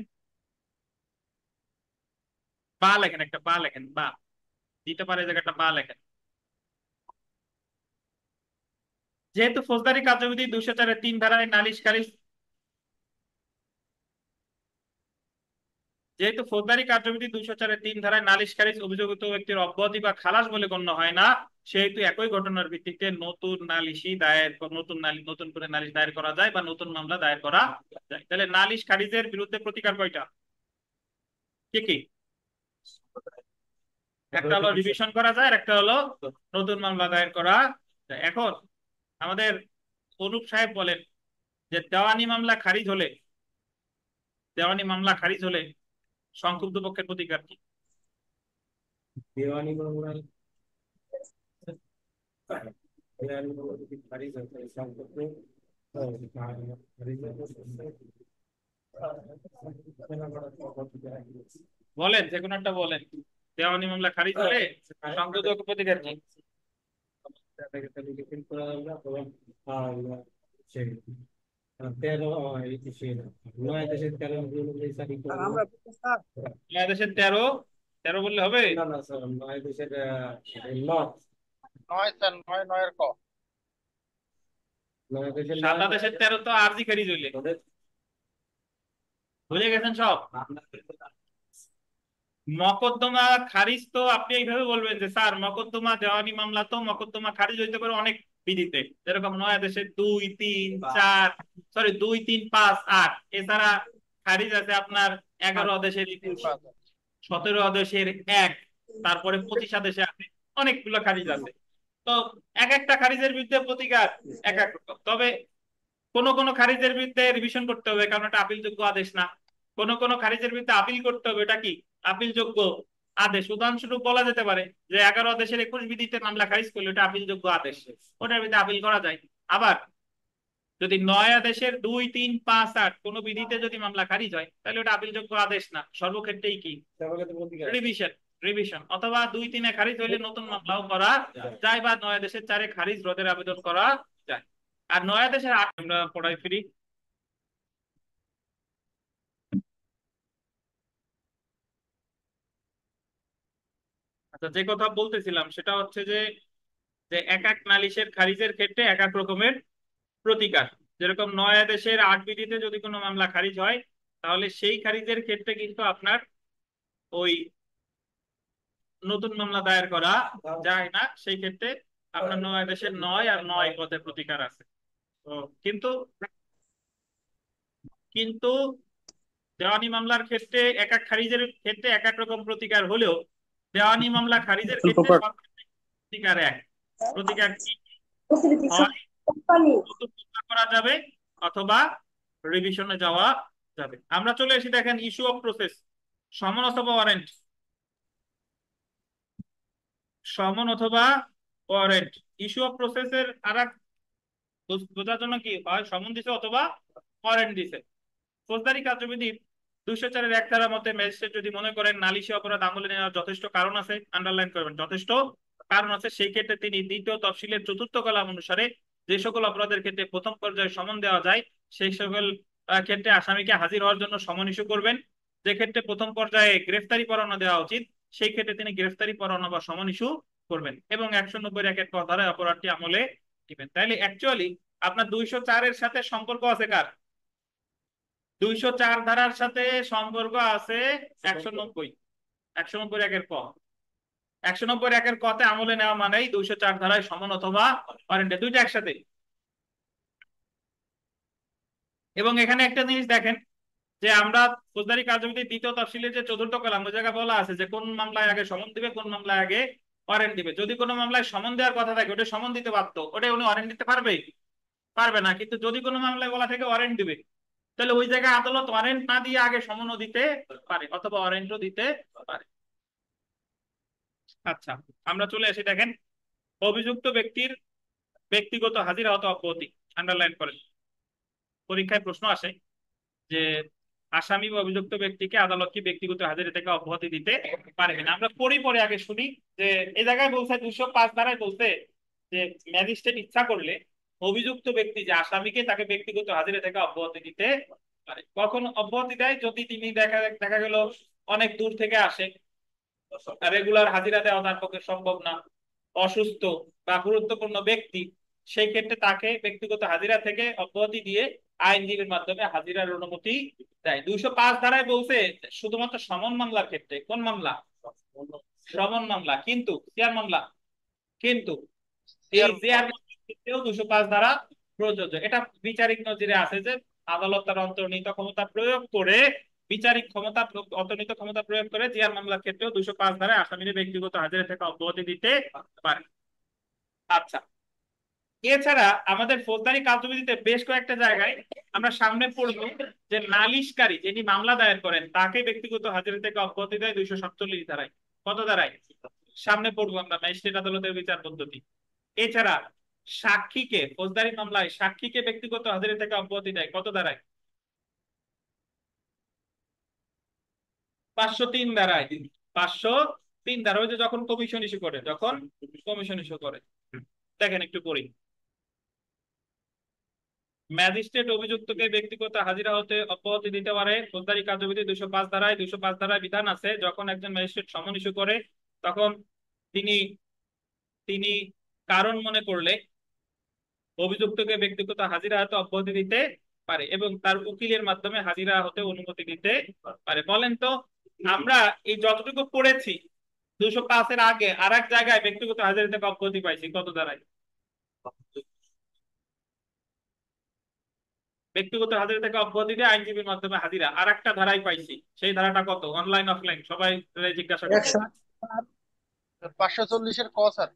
বা লেখেন, একটা বা লেখেন, বা দিতে পারে জায়গাটা বা লেখেন। যেহেতু ফৌজদারি কার্যবিধি 204-3 ধারায় নালিশ খারিজ যেহেতু ফৌজদারি কার্যবিধি 204-3 ধারায় নালিশ খারিজ অভিযোগিত ব্যক্তির অব্যাহতি বা খালাস বলে গণ্য হয় না, সেহেতু একই ঘটনার ভিত্তিতে নতুন করে নালিশ দায়ের করা যায় বা নতুন মামলা দায়ের করা যায়। তাহলে নালিশ খারিজের বিরুদ্ধে প্রতিকার কয়টা? কি কি? একটা হলো রিভিশন করা যায়, আর একটা হলো নতুন মামলা দায়ের করা যায়। এখন আমাদের অনুপ সাহেব বলেন যে দেওয়ানি মামলা খারিজ হলে সংক্ষুব্ধ পক্ষের প্রতিকার কি? দেওয়ানি মামলা দেওয়ানি মামলা যদি খারিজ হয় তাহলে সংক্ষেপে বলেন, যে কোনো একটা বলেন। দেওয়ানি মামলা খারিজ হলে সংক্ষুব্ধ পক্ষের প্রতিকার কি? তেরো নয় দেশের 13 অনুযায়ী জারি স্যার করবো। আমরা স্যার বাংলাদেশের 13 বললে হবে? না না স্যার, 9 দেশের নয় 9 স্যার, 9 ক। 9 দেশের 7 দেশের 13 তো আরজি খারিজ হইলে ভুলে গেছেন সব। মকদ্দমা খারিজ তো আপনি এইভাবে বলবেন যে স্যার মকদ্দমা দেওয়ানি মামলা তো মকদ্দমা খারিজ হইতে পারে অনেক বিধিতে, যেরকম 9 দেশের 2, 3, 4, সরি 2, 3, 5, 8। এছাড়া খারিজ আছে আপনার 11 দেশের 3-5। 17 দেশের 1, তারপরে 25 দেশে আছে, অনেকগুলো খারিজ আছে। তো এক একটা খারিজের বিরুদ্ধে প্রতিকার এক এক রকম। তবে কোন কোন খারিজের বিরুদ্ধে রিভিশন করতে হবে, কারণ এটা আপিলযোগ্য আদেশ না। কোন কোন খারিজের বিরুদ্ধে আপিল করতে হবে, এটা কি আপিলযোগ্য আদেশ। উদাহরণস্বরূপ বলা যেতে পারে যে 11 দেশের 21 বিধিতে মামলা খারিজ করলে এটা আপিলযোগ্য আদেশ, ওটার বিরুদ্ধে আপিল করা যায়। আবার যদি 9 দেশের 2, 3, 5, 8 কোন বিধিতে যদি মামলা খারিজ হয় তাহলে ওটা আপিলযোগ্য আদেশ না, সর্বক্ষেত্রেই কি রিভিশন রিভিশন অথবা 2, 3-এ খারিজ হইলে নতুন মামলাও করা যায় বা 9 দেশের 4-এ খারিজ রদের আবেদন করা যায়। আর 9 দেশের 8 আমরা পড়াই ফিরি। আচ্ছা, যে কথা বলতেছিলাম সেটা হচ্ছে যে যে এক এক নালিশের খারিজের ক্ষেত্রে এক এক রকমের প্রতিকার। যেরকম 9 দেশের 8 বিধিতে যদি কোনো মামলা খারিজ হয় তাহলে সেই খারিজের ক্ষেত্রে কিন্তু আপনার ওই নতুন মামলা দায়ের করা যায় না। সেই ক্ষেত্রে আপনার 9 দেশের 9 আর 9 পদে প্রতিকার আছে। তো কিন্তু কিন্তু দেওয়ানি মামলার ক্ষেত্রে এক এক খারিজের ক্ষেত্রে এক এক রকম প্রতিকার হলেও দেওয়ানি মামলা খারিজের ক্ষেত্রে সব ক্ষেত্রে প্রতিকার এক। প্রতিকার কি হয়? নতুন মামলা করা যাবে অথবা রিভিশনে যাওয়া যাবে। আমরা চলে এসে দেখেন ইস্যু অফ প্রসেস, সমন অথবা ওয়ারেন্ট। সমন অথবা ওয়ারেন্ট ইস্যু অফ প্রসেসের আর এক বোঝার জন্য কি হয়, সমন দিছে অথবা ওয়ারেন্ট দিছে। ফৌজদারি কার্যবিধি 204-1 ধারা মতে ম্যাজিস্ট্রেট যদি মনে করেন নালিশি অপরাধ আমলে নেওয়ার যথেষ্ট কারণ আছে, আন্ডারলাইন করবেন যথেষ্ট কারণ আছে, সেই ক্ষেত্রে তিনি দ্বিতীয় তফসিলের 4র্থ কলাম অনুসারে যে সকল অপরাধের ক্ষেত্রে প্রথম পর্যায়ে সমন দেওয়া যায় সেই সকল ক্ষেত্রে আসামিকে হাজির হওয়ার জন্য সমন ইস্যু করবেন। যে ক্ষেত্রে প্রথম পর্যায়ে গ্রেফতারি পরোয়ানা দেওয়া উচিত সেই ক্ষেত্রে তিনি গ্রেফতারি পরোয়ানা বা সমন ইস্যু করবেন এবং 190-1 ক ধারায় অপরাধটি আমলে দিবেন। তাইলে অ্যাকচুয়ালি আপনার 204-এর সাথে সম্পর্ক আছে কার? 204 ধারার সাথে সম্পর্ক আছে 190। 190 একের ক। 190 একের কতে আমলে নেওয়া মানেই 204 ধারায় সমন অথবা ওয়ারেন্টে, দুইটা একসাথে। এবং এখানে একটা জিনিস দেখেন যে আমরা ফৌজদারি কার্যবিধির দ্বিতীয় তফসিলের যে চতুর্থ কলাম, ওই জায়গায় বলা আছে যে কোন মামলায় আগে সমন দিবে, কোন মামলায় আগে ওয়ারেন্ট দিবে। যদি কোনো মামলায় সমন দেওয়ার কথা থাকে ওটা সমন দিতে পারতো, ওটা উনি ওয়ারেন্ট দিতে পারবে? পারবে না। কিন্তু যদি কোনো মামলায় বলা থাকে ওয়ারেন্ট দিবে, তাহলে ওই জায়গায় আদালত ওয়ারেন্ট না দিয়ে আগে সমনও দিতে পারে অথবা ওয়ারেন্টও দিতে পারে। আচ্ছা, আমরা চলে আসি। দেখেন, অভিযুক্ত ব্যক্তির ব্যক্তিগত হাজিরা হতে অব্যাহতি আন্ডারলাইন করেন। পরীক্ষায় প্রশ্ন আসে যে আসামি বা অভিযুক্ত ব্যক্তিকে আদালত কি ব্যক্তিগত হাজিরা থেকে অব্যাহতি দিতে পারে কিনা। আমরা পরে আগে শুনি যে এই জায়গায় বলছে 205 ধারায় বলছে যে ম্যাজিস্ট্রেট ইচ্ছা করলে অভিযুক্ত ব্যক্তি যে আসামিকে তাকে ব্যক্তিগত হাজিরা থেকে অব্যাহতি দিতে পারে। কখন অব্যাহতি দেয়? যদি তিনি দেখা গেল অনেক দূর থেকে আসে, রেগুলার হাজিরা দেওয়া তার পক্ষে সম্ভব না, অসুস্থ বা গুরুত্বপূর্ণ ব্যক্তি, সেই ক্ষেত্রে তাকে ব্যক্তিগত হাজিরা থেকে অব্যাহতি দিয়ে আইনজীবীর মাধ্যমে হাজিরার অনুমতি দেয়। 205 ধারায় বলছে শুধুমাত্র সমন মামলার ক্ষেত্রে। কোন মামলা? সমন মামলা। কিন্তু জিয়ার মামলা, কিন্তু এই জিয়ার মামলার ক্ষেত্রেও 205 ধারা প্রযোজ্য। এটা বিচারিক নজিরে আছে যে আদালত তার অন্তর্নিহিত ক্ষমতা প্রয়োগ করে, বিচারিক ক্ষমতা অন্তর্নিহিত ক্ষমতা প্রয়োগ করে জিয়ার মামলার ক্ষেত্রেও 205 ধারায় আসামির ব্যক্তিগত হাজিরা থেকে অব্যাহতি দিতে পারে। আচ্ছা, এছাড়া আমাদের ফৌজদারি কার্যবিধিতে বেশ কয়েকটা জায়গায় আমরা সামনে পড়বো যে নালিশকারী যিনি মামলা দায়ের করেন তাকে ব্যক্তিগত হাজিরা থেকে অব্যাহতি দেয় 247 ধারায়। কত ধারায়? সামনে পড়বো আমরা, ম্যাজিস্ট্রেট আদালতের বিচার পদ্ধতি। এছাড়া সাক্ষীকে, ফৌজদারি মামলায় সাক্ষীকে ব্যক্তিগত হাজিরা থেকে অব্যাহতি দেয় কত ধারায়? 503 ধারায়। 503 ধারা। ওই যে যখন কমিশন ইস্যু করে, যখন কমিশন ইস্যু করে। দেখেন একটু পড়ি। ম্যাজিস্ট্রেট অভিযুক্তকে ব্যক্তিগত হাজিরা হতে অব্যাহতি দিতে পারে ফৌজদারি কার্যবিধি 205 ধারায়। 205 ধারায় বিধান আছে যখন একজন ম্যাজিস্ট্রেট সমন ইস্যু করে তখন তিনি তিনি কারণ মনে করলে অভিযুক্তকে ব্যক্তিগত হাজিরা হতে অব্যাহতি দিতে পারে এবং তার উকিলের মাধ্যমে হাজিরা হতে অনুমতি দিতে পারে। বলেন তো, আমরা এই যতটুকু পড়েছি 205-এর আগে আর এক জায়গায় ব্যক্তিগত হাজিরা থেকে অব্যাহতি পাইছি কত ধারায়? ব্যক্তিগত হাজিরা থেকে অব্যাহতি দিয়ে আইনজীবীর মাধ্যমে হাজিরা আর একটা ধারায় পাইছি। সেই ধারাটা কত? অনলাইন অফলাইন সবাই জিজ্ঞাসা করছে। 540-এর ক স্যার।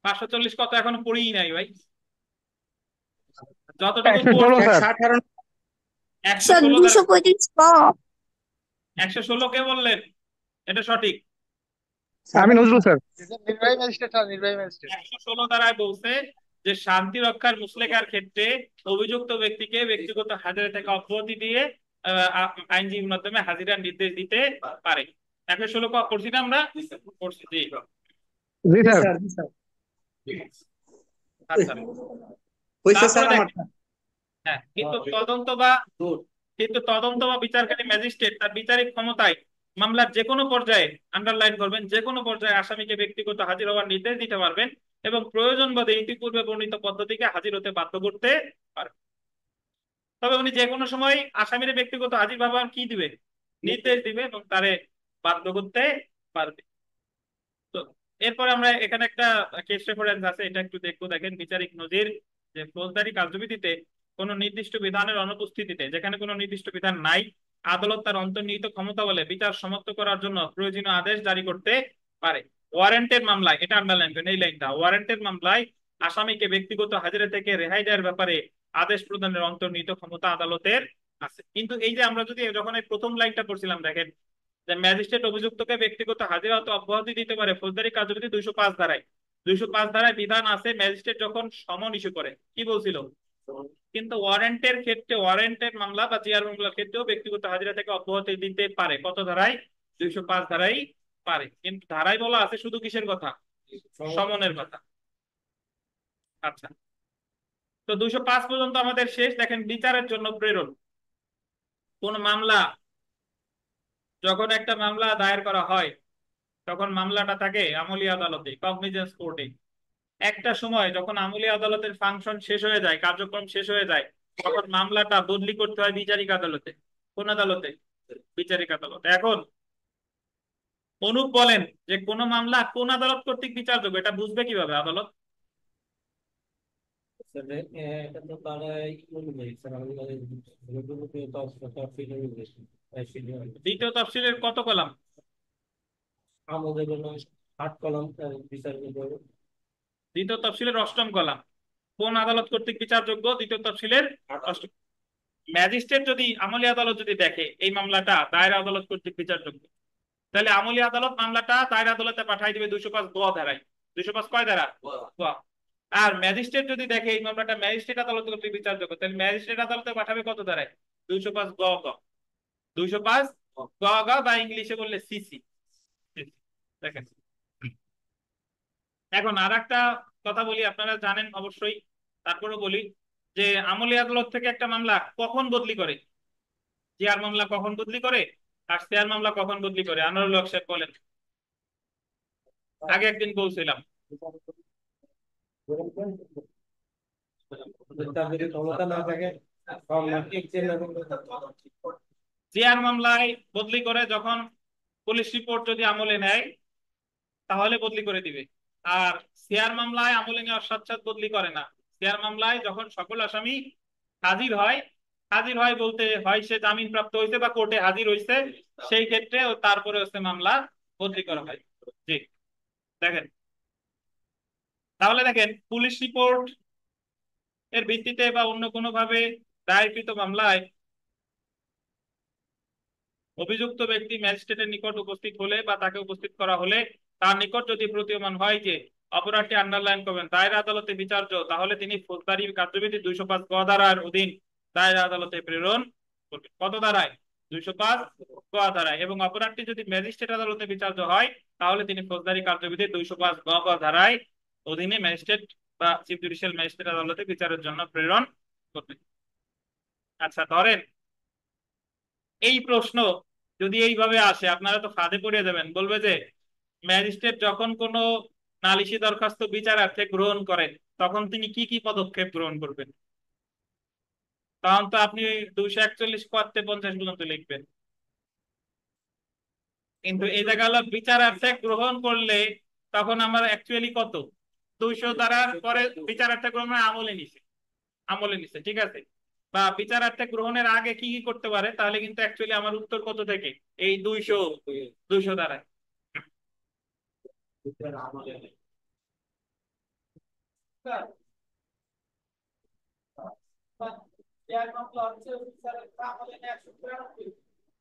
540 কত এখনো পড়িই নাই ভাই। যতটুকু 235 ক। 116 কে বললেন? এটা সঠিক। আমি নজরুল স্যার। নির্বাহী ম্যাজিস্ট্রেট স্যার, নির্বাহী ম্যাজিস্ট্রেট। 116 ধারায় বলছে যে শান্তি রক্ষার মুসলেকার ক্ষেত্রে অভিযুক্ত ব্যক্তিকে ব্যক্তিগত হাজিরা থেকে অব্যাহতি দিয়ে আইনজীবীর মাধ্যমে হাজিরার নির্দেশ দিতে পারে। 116 পড়ছি না আমরা? পড়ছি। জি জি স্যার। আচ্ছা, হইছে স্যার তারপরে আমারটা। হ্যাঁ, কিন্তু তদন্ত বা বিচারকারী ম্যাজিস্ট্রেট তার বিচারিক ক্ষমতায় মামলার যে কোনো পর্যায়ে, আন্ডারলাইন করবেন, যে কোনো পর্যায়ে আসামিকে ব্যক্তিগত হাজির হওয়ার নির্দেশ দিতে পারবেন এবং প্রয়োজন বোধে ইতিপূর্বে বর্ণিত পদ্ধতিকে হাজির হতে বাধ্য করতে পারবেন। তবে উনি যে কোনো সময় আসামির ব্যক্তিগত হাজির হওয়ার কি দিবে? নির্দেশ দিবে এবং তারে বাধ্য করতে পারবে। তো এরপর আমরা এখানে একটা কেস রেফারেন্স আছে, এটা একটু দেখবো। দেখেন, বিচারিক নজির যে ফৌজদারি কার্যবিধিতে কোন নির্দিষ্ট বিধানের অনুপস্থিতিতে, যেখানে কোনো নির্দিষ্ট বিধান নাই, আদালত তার অন্তর্নিহিত ক্ষমতা বলে বিচার সমাপ্ত করার জন্য প্রয়োজনীয় আদেশ জারি করতে পারে। ওয়ারেন্টের মামলায়, এটা আন্ডারলাইন করেন এই লাইনটা, ওয়ারেন্টের মামলায় আসামিকে ব্যক্তিগত হাজিরা থেকে রেহাই দেওয়ার ব্যাপারে আদেশ প্রদানের অন্তর্নিহিত ক্ষমতা আদালতের আছে। কিন্তু এই যে আমরা যদি যখন এই প্রথম লাইনটা পড়ছিলাম, দেখেন যে ম্যাজিস্ট্রেট অভিযুক্তকে ব্যক্তিগত হাজিরা হতে অব্যাহতি দিতে পারে ফৌজদারি কার্যবিধি 205 ধারায়। 205 ধারায় বিধান আছে ম্যাজিস্ট্রেট যখন সমন ইস্যু করে, কি বলছিল? কিন্তু ওয়ারেন্টের ক্ষেত্রে, ওয়ারেন্টের মামলা বা জিআর মামলার ক্ষেত্রেও ব্যক্তিগত হাজিরা থেকে অব্যাহতি দিতে পারে। কত ধারায়? 205 ধারায় পারে। কিন্তু ধারায় বলা আছে শুধু কিসের কথা? সমনের কথা। আচ্ছা, তো 205 পর্যন্ত আমাদের শেষ। দেখেন, বিচারের জন্য প্রেরণ। কোন মামলা, যখন একটা মামলা দায়ের করা হয় তখন মামলাটা থাকে আমলি আদালতে, কগনিজেন্স কোর্টে। একটা সময় যখন আমলি আদালতের ফাংশন শেষ হয়ে যায়, কার্যক্রম শেষ হয়ে যায়, তখন মামলাটা বদলি করতে হয় বিচারিক আদালতে। কোন আদালতে? বিচারিক আদালতে। এখন অনুপ বলেন যে কোন মামলা কোন আদালত কর্তৃক বিচারযোগ্য, এটা বুঝবে কিভাবে আদালত? স্যার এটা তো তারা ই অনুযায়ী স্যার আমাদের দ্বিতীয় তফসিল অনুযায়ী দ্বিতীয় তফসিলের কত কলাম? আমাদের জন্য 8 কলাম বিচার করবে। দ্বিতীয় তফসিলের অষ্টম কলাম। কোন আদালত কর্তৃক বিচারযোগ্য? দ্বিতীয় তফসিলের অষ্টম। ম্যাজিস্ট্রেট যদি, আমলি আদালত যদি দেখে এই মামলাটা দায়রা আদালত কর্তৃক বিচারযোগ্য, তাহলে আমলি আদালত মামলাটা দায়রা আদালতে পাঠাই দিবে 205 গ ধারায়। 205 কয় ধারা? গ। আর ম্যাজিস্ট্রেট যদি দেখে এই মামলাটা ম্যাজিস্ট্রেট আদালত কর্তৃক বিচারযোগ্য, তাহলে ম্যাজিস্ট্রেট আদালতে পাঠাবে কত ধারায়? 205 গ গ। 205 গ গ, বা ইংলিশে বললে সিসি। দেখেন, এখন আর একটা কথা বলি, আপনারা জানেন অবশ্যই, তারপরে বলি যে আমলি আদালত থেকে একটা মামলা কখন বদলি করে, জিআর মামলা কখন বদলি করে আর সিআর মামলা কখন বদলি করে? আনোয়ারুল হক সাহেব বলেন। আগে একদিন বলছিলাম। তার যদি ক্ষমতা না থাকে জিআর মামলায় বদলি করে যখন পুলিশ রিপোর্ট যদি আমলে নেয় তাহলে বদলি করে দিবে। আর সিআর মামলায় আমলে নেওয়ার সাথে সাথে বদলি করে না। সিআর মামলায় যখন সকল আসামি হাজির হয়, হাজির হয় বলতে হয় সে জামিন প্রাপ্ত হয়েছে বা কোর্টে হাজির হয়েছে, সেই ক্ষেত্রে তারপরে হচ্ছে মামলা বদলি করা হয়। জি, দেখেন তাহলে দেখেন, পুলিশ রিপোর্ট এর ভিত্তিতে বা অন্য কোনো ভাবে দায়েরকৃত মামলায় অভিযুক্ত ব্যক্তি ম্যাজিস্ট্রেটের নিকট উপস্থিত হলে বা তাকে উপস্থিত করা হলে তার নিকট যদি প্রতীয়মান হয় যে অপরাধটি, আন্ডারলাইন করবেন, দায়রা আদালতে বিচার্য, তাহলে তিনি ফৌজদারি কার্যবিধি 205 গ ধারার অধীন দায়রা আদালতে প্রেরণ করবেন। কত ধারায়? 205 গ ধারায়। এবং অপরাধটি যদি ম্যাজিস্ট্রেট আদালতে বিচার্য হয় তাহলে তিনি ফৌজদারি কার্যবিধি 205 গ গ ধারায় অধীনে ম্যাজিস্ট্রেট বা চিফ জুডিশিয়াল ম্যাজিস্ট্রেট আদালতে বিচারের জন্য প্রেরণ করবেন। আচ্ছা, ধরেন এই প্রশ্ন যদি এইভাবে আসে, আপনারা তো ফাঁদে পড়ে যাবেন, বলবে যে ম্যাজিস্ট্রেট যখন কোনো নালিশি দরখাস্ত বিচারার্থে গ্রহণ করেন তখন তিনি কি কি পদক্ষেপ গ্রহণ করবেন? তখন তো আপনি ওই 241 পদতে 50 পর্যন্ত লিখবেন। কিন্তু এই জায়গা হলো বিচারার্থে গ্রহণ করলে তখন আমার অ্যাকচুয়ালি কত? 200 ধারার পরে বিচারার্থে গ্রহণের আমলে নিছে, ঠিক আছে। বা বিচারার্থে গ্রহণের আগে কি কি করতে পারে, তাহলে কিন্তু অ্যাকচুয়ালি আমার উত্তর কত থেকে? এই 200 ধারায়।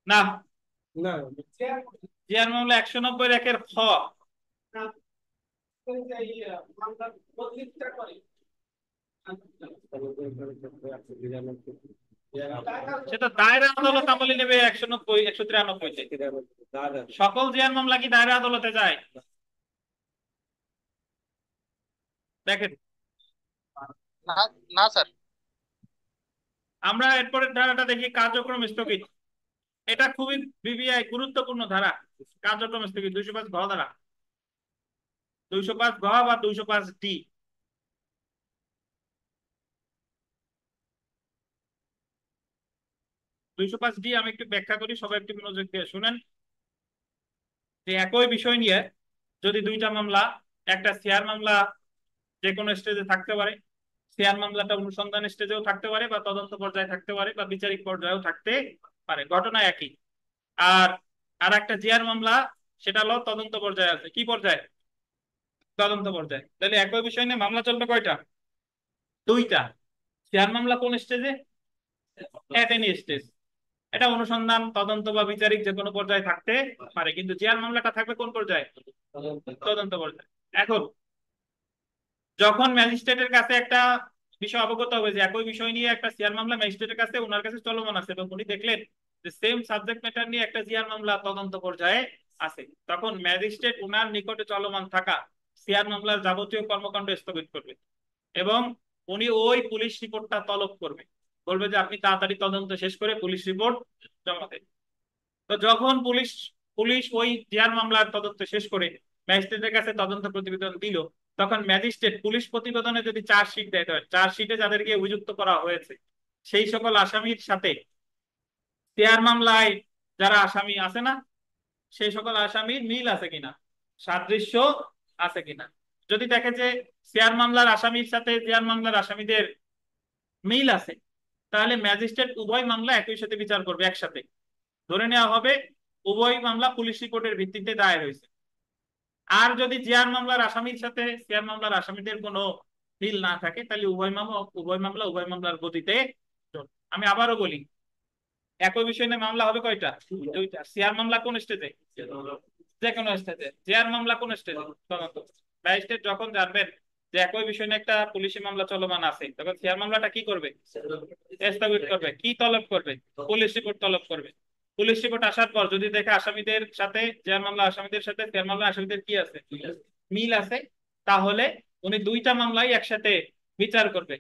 না, না জিয়ার মামলা 190 একের খ। সেটা দায়রা আদালত আমলে নেবে 190 193 তে। সকল জিয়ার মামলা কি দায়রা আদালতে যায়? দেখেন, না, না স্যার। আমরা এরপরের ধারাটা দেখি, কার্যক্রম স্থগিত। এটা খুবই বিবিআই গুরুত্বপূর্ণ ধারা, কার্যক্রম স্থগিত। 205 ঘ ধারা, 205 ঘ বা 205 ডি। 205 ডি আমি একটু ব্যাখ্যা করি, সবাই একটু মনোযোগ দিয়ে শুনেন। যে একই বিষয় নিয়ে যদি দুইটা মামলা, একটা সিআর মামলা যে কোনো স্টেজে থাকতে পারে, সিআর মামলাটা অনুসন্ধান স্টেজেও থাকতে পারে বা তদন্ত পর্যায়ে থাকতে পারে বা বিচারিক পর্যায়েও থাকতে পারে, ঘটনা একই। আর আর একটা জিআর মামলা, সেটা হলো তদন্ত পর্যায়ে আছে। কি পর্যায়ে? তদন্ত পর্যায়ে। তাহলে একই বিষয় নিয়ে মামলা চলবে কয়টা? দুইটা। সিআর মামলা কোন স্টেজে? At any stage. এটা অনুসন্ধান, তদন্ত বা বিচারিক যে কোনো পর্যায়ে থাকতে পারে, কিন্তু জিআর মামলাটা থাকবে কোন পর্যায়ে? তদন্ত পর্যায়ে। এখন যখন ম্যাজিস্ট্রেটের কাছে একটা বিষয় অবগত হবে যে একই বিষয় নিয়ে একটা সিআর মামলা ম্যাজিস্ট্রেটের কাছে, ওনার কাছে চলমান আছে, এবং উনি দেখলেন যে সেম সাবজেক্ট ম্যাটার নিয়ে একটা জিআর মামলা তদন্ত পর্যায়ে আছে, তখন ম্যাজিস্ট্রেট ওনার নিকটে চলমান থাকা সিআর মামলার যাবতীয় কর্মকাণ্ড স্থগিত করবে এবং উনি ওই পুলিশ রিপোর্টটা তলব করবে, বলবে যে আপনি তাড়াতাড়ি তদন্ত শেষ করে পুলিশ রিপোর্ট জমা দেন। তো যখন পুলিশ পুলিশ ওই জিআর মামলার তদন্ত শেষ করে ম্যাজিস্ট্রেটের কাছে তদন্ত প্রতিবেদন দিল, তখন ম্যাজিস্ট্রেট পুলিশ প্রতিবেদনে যদি চার্জশিট দেয়, চার্জশিটে যাদেরকে অভিযুক্ত করা হয়েছে সেই সকল আসামির সাথে দেয়ার মামলায় যারা আসামি আছে না, সেই সকল আসামির মিল আছে কিনা, সাদৃশ্য আছে কিনা। যদি দেখে যে শেয়ার মামলার আসামির সাথে দেয়ার মামলার আসামিদের মিল আছে, তাহলে ম্যাজিস্ট্রেট উভয় মামলা একই সাথে বিচার করবে একসাথে। ধরে নেওয়া হবে উভয় মামলা পুলিশ রিপোর্টের ভিত্তিতে দায়ের হয়েছে। আর যদি জিয়ার মামলার আসামির সাথে শেয়ার মামলার আসামিদের কোনো মিল না থাকে, তাহলে উভয় মামলার গতিতে চলবে। আমি আবারও বলি, একই বিষয় নিয়ে মামলা হবে কয়টা? দুইটা। শেয়ার মামলা কোন স্টেজে? যে কোনো স্টেজে। জিয়ার মামলা কোন স্টেজে? তদন্ত। ম্যাজিস্ট্রেট যখন জানবেন যে একই বিষয় নিয়ে একটা পুলিশি মামলা চলমান আছে, তখন শেয়ার মামলাটা কি করবে? স্থগিত করবে। কি তলব করবে? পুলিশ রিপোর্ট তলব করবে। পুলিশ রিপোর্ট আসার পর যদি দেখে আসামিদের সাথে জিয়ার মামলা আসামিদের সাথে শেয়ার মামলা আসামিদের কি আছে, মিল আছে, তাহলে উনি দুইটা মামলাই একসাথে বিচার করবে।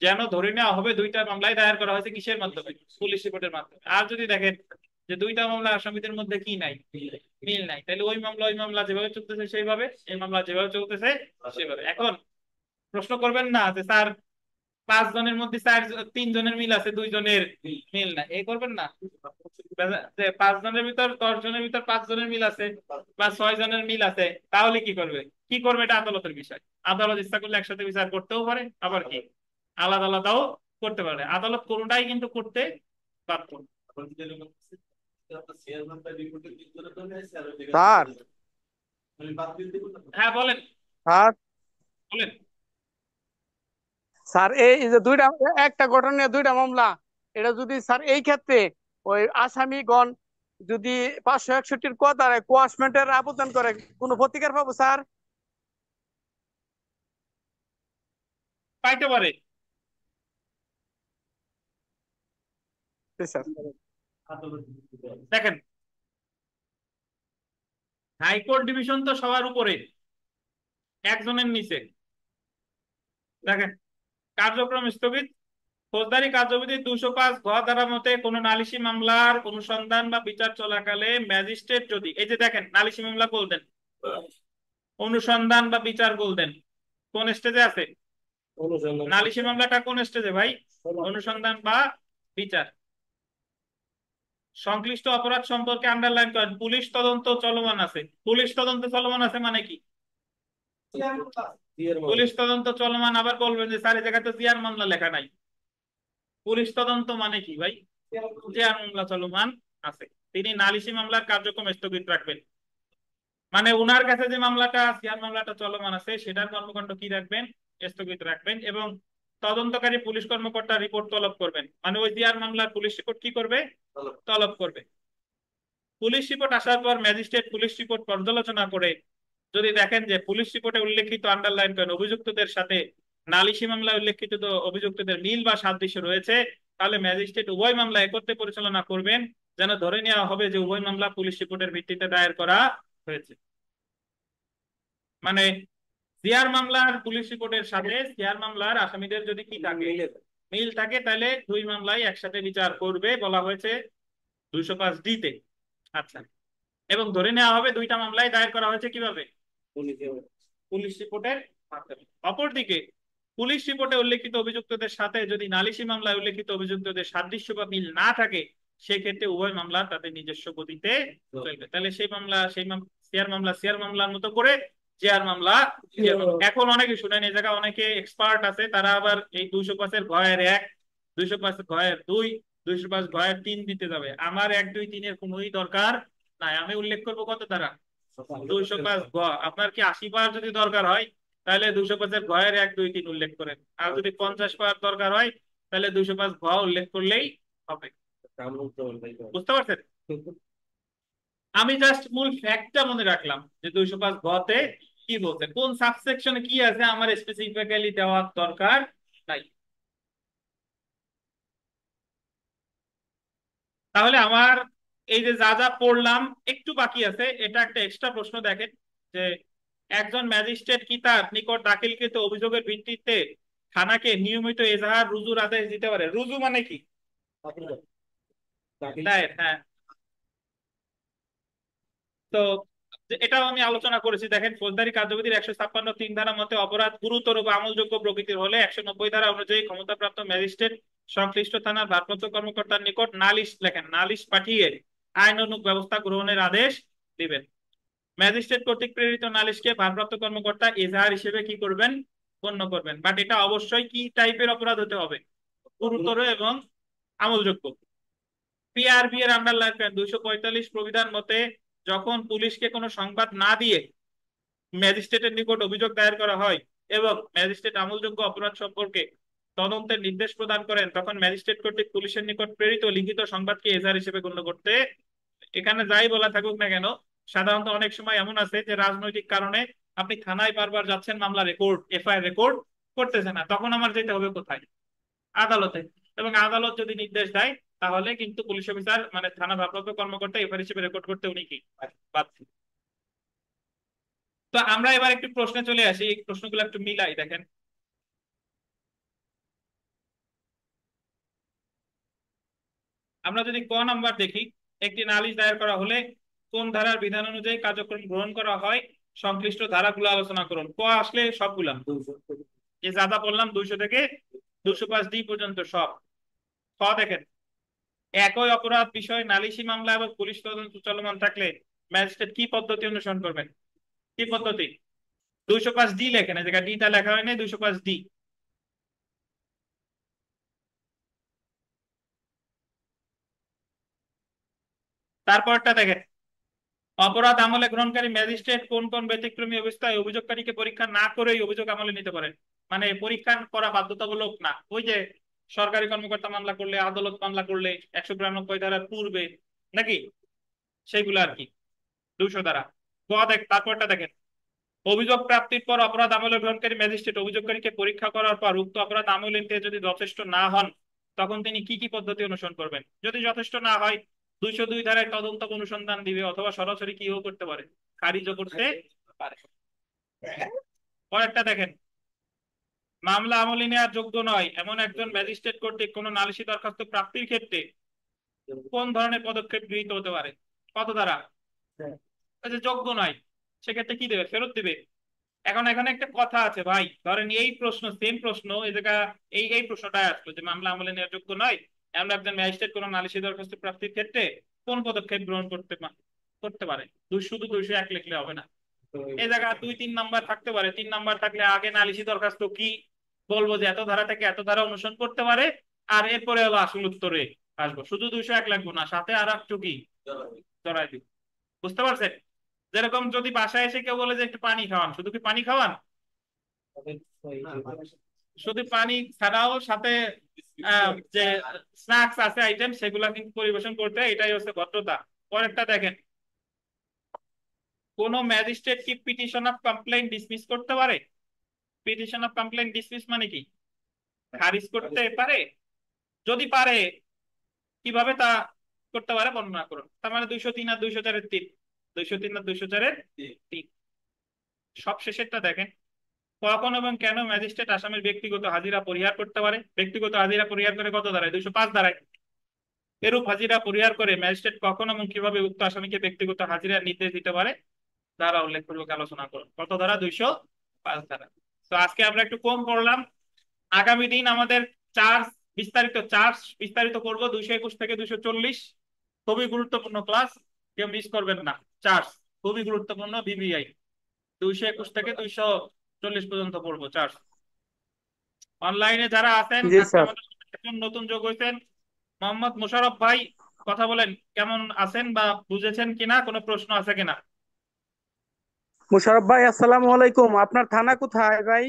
যেন ধরে নেওয়া হবে দুইটা মামলায় দায়ের করা হয়েছে কিসের মাধ্যমে? পুলিশ রিপোর্টের মাধ্যমে। আর যদি দেখেন যে দুইটা মামলা আসামিদের মধ্যে কি নাই, মিল নাই, তাহলে ওই মামলা যেভাবে চলতেছে সেইভাবে, এই মামলা যেভাবে চলতেছে সেভাবে। এখন প্রশ্ন করবেন না যে স্যার 5 জনের মধ্যে 3 জনের মিল আছে, 2 জনের মিল নাই, এই করবেন না। যে 5 জনের ভিতর 10 জনের ভিতর 5 জনের মিল আছে বা 6 জনের মিল আছে, তাহলে কি করবে? কি করবে এটা আদালতের বিষয়। আদালত ইচ্ছা করলে একসাথে বিচার করতেও পারে, আবার কি আলাদা আলাদাও করতে পারে। আদালত কোনটাই কিন্তু করতে বাধ্য। স্যার হ্যাঁ বলেন, স্যার বলেন। স্যার এই যে দুইটা, একটা ঘটনা নিয়ে দুইটা মামলা, এটা যদি স্যার এই ক্ষেত্রে ওই আসামিগণ যদি 561 ক দ্বারায় কোয়াশমেন্টের আবেদন করে, কোনো প্রতিকার পাবো স্যার? পাইতে পারে। জি, স্যার। দেখেন, হাইকোর্ট ডিভিশন তো সবার উপরে, একজনের নিচে। দেখেন, কার্যক্রম স্থগিত। ফৌজদারি কার্যবিধি 205 ঘ ধারা মতে কোন নালিশি মামলার অনুসন্ধান বা বিচার চলাকালে ম্যাজিস্ট্রেট যদি, এই যে দেখেন নালিশি মামলা বলতেন, অনুসন্ধান বা বিচার বলতেন, কোন স্টেজে আছে? নালিশি মামলাটা কোন স্টেজে ভাই? অনুসন্ধান বা বিচার। সংশ্লিষ্ট অপরাধ সম্পর্কে আন্ডারলাইন করেন, পুলিশ তদন্ত চলমান আছে। পুলিশ তদন্ত চলমান আছে মানে কি? পুলিশ তদন্ত চলমান। আবার বলবেন যে স্যার এই জায়গায় তো জিয়ার মামলা লেখা নাই। পুলিশ তদন্ত মানে কি ভাই? জিয়ার মামলা চলমান আছে, তিনি নালিশি মামলার কার্যক্রম স্থগিত রাখবেন। মানে উনার কাছে যে মামলাটা জিয়ার মামলাটা চলমান আছে সেটার কর্মকাণ্ড কি রাখবেন? স্থগিত রাখবেন। এবং তদন্তকারী পুলিশ কর্মকর্তা রিপোর্ট তলব করবেন, মানে ওই জিয়ার মামলার পুলিশ রিপোর্ট কি করবে? তলব করবে। পুলিশ রিপোর্ট আসার পর ম্যাজিস্ট্রেট পুলিশ রিপোর্ট পর্যালোচনা করে যদি দেখেন যে পুলিশ রিপোর্টে উল্লেখিত আন্ডারলাইন করেন অভিযুক্তদের সাথে নালিশি মামলায় উল্লেখিত অভিযুক্তদের মিল বা সাদৃশ্য রয়েছে, তাহলে ম্যাজিস্ট্রেট উভয় মামলা একত্রে পরিচালনা করবেন, যেন ধরে নেওয়া হবে যে উভয় মামলা পুলিশ রিপোর্টের ভিত্তিতে দায়ের করা হয়েছে। মানে জিয়ার মামলার পুলিশ রিপোর্টের সাথে সিয়ার মামলার আসামিদের যদি কি থাকে, মিল থাকে, তাহলে দুই মামলাই একসাথে বিচার করবে বলা হয়েছে 205 তে। আচ্ছা, এবং ধরে নেওয়া হবে দুইটা মামলায় দায়ের করা হয়েছে কিভাবে? পুলিশ রিপোর্টের মাধ্যমে। অপরদিকে পুলিশ রিপোর্টে উল্লেখিত অভিযুক্তদের সাথে যদি নালিশি মামলায় উল্লেখিত অভিযুক্তদের সাদৃশ্য বা মিল না থাকে, সেক্ষেত্রে উভয় মামলা তাদের নিজস্ব গতিতে চলবে। তাহলে সেই মামলা সিয়ার মামলার মতো করে, জিয়ার মামলা জিয়ার মামলা। এখন অনেকে শুনেন, এই জায়গায় অনেকে এক্সপার্ট আছে, তারা আবার এই 205 ঘয়ের 1, 205 ঘয়ের 2, 205 ঘয়ের 3 দিতে যাবে। আমার 1, 2, 3 এর কোনোই দরকার নাই। আমি উল্লেখ করবো কত দ্বারা? 205 ঘ। আপনার কি 80 বার যদি দরকার হয়, তাহলে 205 ঘয়ের 1, 2, 3 উল্লেখ করেন। আর যদি 50 বার দরকার হয়, তাহলে 205 ঘ উল্লেখ করলেই হবে। বুঝতে পারছেন? আমি জাস্ট মূল ফ্যাক্টটা মনে রাখলাম যে 205 ঘতে কি বলছে, কোন সাবসেকশনে কি আছে আমার স্পেসিফিক্যালি দেওয়ার দরকার নাই। তাহলে আমার এই যে যা যা পড়লাম একটু বাকি আছে, এটা একটা এক্সট্রা প্রশ্ন। দেখেন যে একজন ম্যাজিস্ট্রেট কি তার নিকট দাখিলকৃত অভিযোগের ভিত্তিতে থানাকে নিয়মিত এজাহার রুজুর আদেশ দিতে পারে? রুজু মানে কি? দায়ের। হ্যাঁ, তো যে এটাও আমি আলোচনা করেছি। দেখেন, ফৌজদারি কার্যবিধির 156(3) ধারা মতে অপরাধ গুরুতর বা আমলযোগ্য প্রকৃতির হলে 190 ধারা অনুযায়ী ক্ষমতাপ্রাপ্ত ম্যাজিস্ট্রেট সংশ্লিষ্ট থানার ভারপ্রাপ্ত কর্মকর্তার নিকট নালিশ, লেখেন নালিশ পাঠিয়ে আইনানুগ ব্যবস্থা গ্রহণের আদেশ দিবেন। ম্যাজিস্ট্রেট কর্তৃক প্রেরিত নালিশকে ভারপ্রাপ্ত কর্মকর্তা এজাহার হিসেবে কি করবেন, গণ্য করবেন। বাট এটা অবশ্যই কি টাইপের অপরাধ হতে হবে, গুরুতর এবং আমলযোগ্য। পিআরবি এর আন্ডারলাইন 245 প্রবিধান মতে যখন পুলিশকে কোনো সংবাদ না দিয়ে ম্যাজিস্ট্রেটের নিকট অভিযোগ দায়ের করা হয় এবং ম্যাজিস্ট্রেট আমলযোগ্য অপরাধ সম্পর্কে তদন্তের নির্দেশ প্রদান করেন, তখন ম্যাজিস্ট্রেট কর্তৃক পুলিশের নিকট প্রেরিত লিখিত সংবাদকে এজাহার হিসেবে গণ্য করতে। এখানে যাই বলা থাকুক না কেন, সাধারণত অনেক সময় এমন আছে যে রাজনৈতিক কারণে আপনি থানায় বারবার যাচ্ছেন, মামলা রেকর্ড, এফআইআর রেকর্ড করতেছে না, তখন আমার যেতে হবে কোথায়, আদালতে। এবং আদালত যদি নির্দেশ দেয় তাহলে কিন্তু পুলিশ অফিসার মানে থানা ভারপ্রাপ্ত কর্মকর্তা এফআইআর হিসেবে রেকর্ড করতে উনি কি বাধ্য। তো আমরা এবার একটু প্রশ্নে চলে আসি, এই প্রশ্নগুলো একটু মিলাই দেখেন। আমরা যদি ক নাম্বার দেখি, একটি নালিশ দায়ের করা হলে কোন ধারার বিধান অনুযায়ী কার্যক্রম গ্রহণ করা হয় সংশ্লিষ্ট ধারাগুলো আলোচনা করুন। ক আসলে সবগুলা, যে যাদা বললাম 200 থেকে 205D পর্যন্ত সব। খ দেখেন, একই অপরাধ বিষয়ে নালিশি মামলা এবং পুলিশ তদন্ত চলমান থাকলে ম্যাজিস্ট্রেট কি পদ্ধতি অনুসরণ করবেন, কি পদ্ধতি? 205D লেখেন, এই জায়গায় ডিটা লেখা হয়নি, 205D। তারপরটা দেখেন, অপরাধ আমলে গ্রহণকারী ম্যাজিস্ট্রেট কোন কোন ব্যতিক্রমী অবস্থায় অভিযোগকারীকে পরীক্ষা না করেই অভিযোগ আমলে নিতে পারেন। মানে পরীক্ষা করা বাধ্যতামূলক না, ওই যে সরকারি কর্মকর্তা মামলা করলে, আদালত মামলা করলে 192 ধারার পূর্বে নাকি, সেইগুলো আর কি 200 ধারা। তারপরটা দেখেন, অভিযোগ প্রাপ্তির পর অপরাধ আমলে গ্রহণকারী ম্যাজিস্ট্রেট অভিযোগকারীকে পরীক্ষা করার পর উক্ত অপরাধ আমলে নিতে যদি যথেষ্ট না হন তখন তিনি কি কি পদ্ধতি অনুসরণ করবেন। যদি যথেষ্ট না হয় 202 ধারায় তদন্ত অনুসন্ধান দিবে অথবা সরাসরি কিও করতে পারে, খারিজও করতে পারে। পরেরটা দেখেন, মামলা আমলে নেওয়ার যোগ্য নয় এমন একজন ম্যাজিস্ট্রেট কর্তৃক কোন নালিশি দরখাস্ত প্রাপ্তির ক্ষেত্রে কোন ধরনের পদক্ষেপ গৃহীত হতে পারে। কত ধারা? যে যোগ্য নয় সেক্ষেত্রে কি দেবে, ফেরত দিবে। এখন এখানে একটা কথা আছে ভাই, ধরেন এই প্রশ্ন, সেম প্রশ্ন এই জায়গা, এই প্রশ্নটা আসলো যে মামলা আমলে নেওয়ার যোগ্য নয় এমন একজন ম্যাজিস্ট্রেট কোন নালিশি দরখাস্ত প্রাপ্তির ক্ষেত্রে কোন পদক্ষেপ গ্রহণ করতে পারে। শুধু 201 লিখলে হবে না, এই জায়গা 2-3 নাম্বার থাকতে পারে। 3 নাম্বার থাকলে আগে নালিশি দরখাস্ত কি বলবো, যে এত ধারা থেকে এত ধারা অনুসরণ করতে পারে, আর এরপরে হলো আসল উত্তরে আসবো। শুধু 201 লাগবো না, সাথে আর একটু কি জড়াই দিব। বুঝতে পারছেন? যেরকম যদি বাসায় এসে কেউ বলে যে একটু পানি খাওয়ান, শুধু কি পানি খাওয়ান, শুধু পানি ছাড়াও সাথে যে স্ন্যাক্স আছে আইটেম সেগুলা কিন্তু পরিবেশন করতে হয়, এটাই হচ্ছে ভদ্রতা। পরেরটা দেখেন, কোন ম্যাজিস্ট্রেট কি পিটিশন অফ কমপ্লেইন ডিসমিস করতে পারে। পিটিশন অফ কমপ্লেইন ডিসমিস মানে কি, খারিজ করতে পারে। যদি পারে কিভাবে তা করতে পারে বর্ণনা করুন। তার মানে 203 আর 204-3, 203 আর 204-3। সব শেষেরটা দেখেন, কখন এবং কেন ম্যাজিস্ট্রেট আসামির ব্যক্তিগত হাজিরা পরিহার করতে পারে। ব্যক্তিগত হাজিরা পরিহার করে কত ধারায়, 205 ধারায়। এরূপ হাজিরা পরিহার করে ম্যাজিস্ট্রেট কখন এবং কিভাবে উক্ত আসামিকে ব্যক্তিগত হাজিরার নির্দেশ দিতে পারে ধারা উল্লেখপূর্বক আলোচনা করুন। কত ধারা, 205 ধারা। তো আজকে আমরা একটু কম পড়লাম, আগামী দিন আমাদের চার্জ বিস্তারিত করবো 221 থেকে 240। খুবই গুরুত্বপূর্ণ ক্লাস, কেউ মিস করবেন না। চার্জ খুবই গুরুত্বপূর্ণ, বিবিআই 221 থেকে 240 পর্যন্ত পড়বো চার্জ। অনলাইনে যারা আছেন, জি আজকে স্যার। আমাদের একজন নতুন যোগ হয়েছেন মোহাম্মদ মোশাররফ ভাই, কথা বলেন, কেমন আছেন বা বুঝেছেন কিনা, কোনো প্রশ্ন আছে কিনা? মুশারফ ভাই, আসসালামু আলাইকুম। আপনার থানা কোথায় ভাই?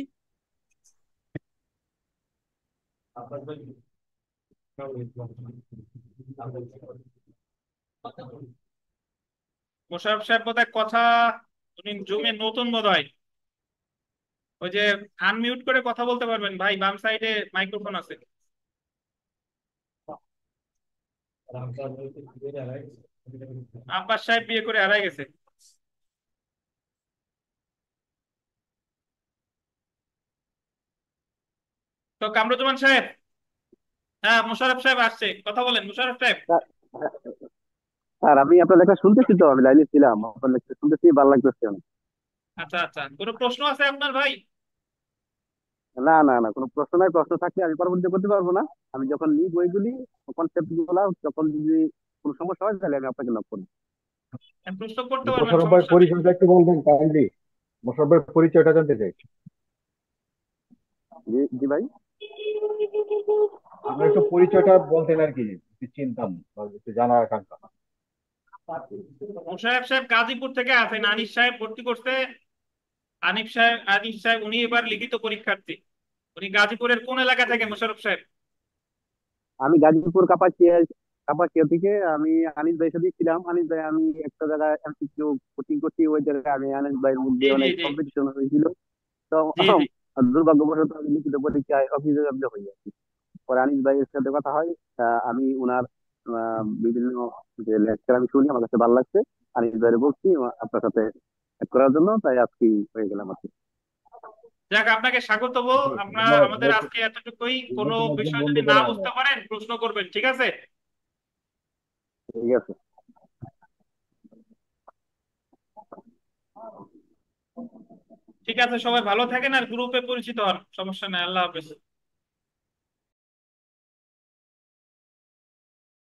মোশাররফ সাহেব বোধহয় কথা, উনি জুমে নতুন বোধহয়, ওই যে আনমিউট করে কথা বলতে পারবেন ভাই, বাম সাইডে মাইক্রোফোন আছে। আব্বাস সাহেব বিয়ে করে হারাই গেছে। তো কামরুজ্জামান সাহেব, হ্যাঁ মোশাররফ সাহেব আসছে, কথা বলেন মোশাররফ সাহেব। স্যার আমি আপনার লেখা শুনতেছি, তো আমি লাইনে ছিলাম, আপনার লেখা শুনতেছি, ভালো লাগতেছে অনেক। আচ্ছা আচ্ছা, কোনো প্রশ্ন আছে আপনার ভাই? না না না, কোনো প্রশ্ন নাই, প্রশ্ন থাকলে আমি পরবর্তীতে করতে পারবো না। আমি যখন নিই বইগুলি, কনসেপ্ট গুলা, তখন যদি কোনো সমস্যা হয় তাহলে আমি আপনাকে নক করবো। প্রশ্ন করতে পারবেন, মোশাররফ ভাই সমস্যা নেই। পরিচয়টা একটু বলবেন কাইন্ডলি। মোশাররফ ভাই পরিচয়টা জানতে চাই। জি জি ভাই। আমরা একটু পরিচয়টা বলতেন আর কি, একটু চিনতাম বা একটু জানার আকাঙ্ক্ষা। মোশাররফ সাহেব গাজীপুর থেকে আছেন, আনিস সাহেব ভর্তি করছে। আনিস সাহেব উনি এবার লিখিত পরীক্ষার্থী। উনি গাজীপুরের কোন এলাকা থেকে মোশাররফ সাহেব? আমি গাজীপুর কাপাসিয়া, কাপাসিয়া থেকে আমি আনিস ভাইয়ের সাথে ছিলাম। আনিস ভাই, আমি একটা জায়গায় এমসিকিউ কোচিং করছি, ওই জায়গায় আমি আনিস ভাইয়ের মধ্যে জি জি অনেক জি। কম্পিটিশন হয়েছিল। তো জি জি। দুর্ভাগ্যবশত আমি লিখিত পরীক্ষায় অকৃতকার্য হই আর কি। পরে আনিস ভাইয়ের সাথে কথা হয়। আমি উনার বিভিন্ন যে লেকচার আমি শুনি, আমার কাছে ভালো লাগছে। আনিস ভাইয়ের বলছি আপনার সাথে এক করার জন্য, তাই আজকে হয়ে গেলাম আর কি। যাক, আপনাকে স্বাগত। জি, আমরা ধন্যবাদ। আমাদের আজকে এতটুকুই। কোনো নতুন একজন বিষয় বন্ধু যদি না পেলাম আমরা। বুঝতে পারেন প্রশ্ন করবেন, ঠিক আছে? ঠিক আছে। ঠিক আছে, সবাই ভালো থাকেন আর গ্রুপে পরিচিত হন, সমস্যা নেই। আল্লাহ হাফেজ।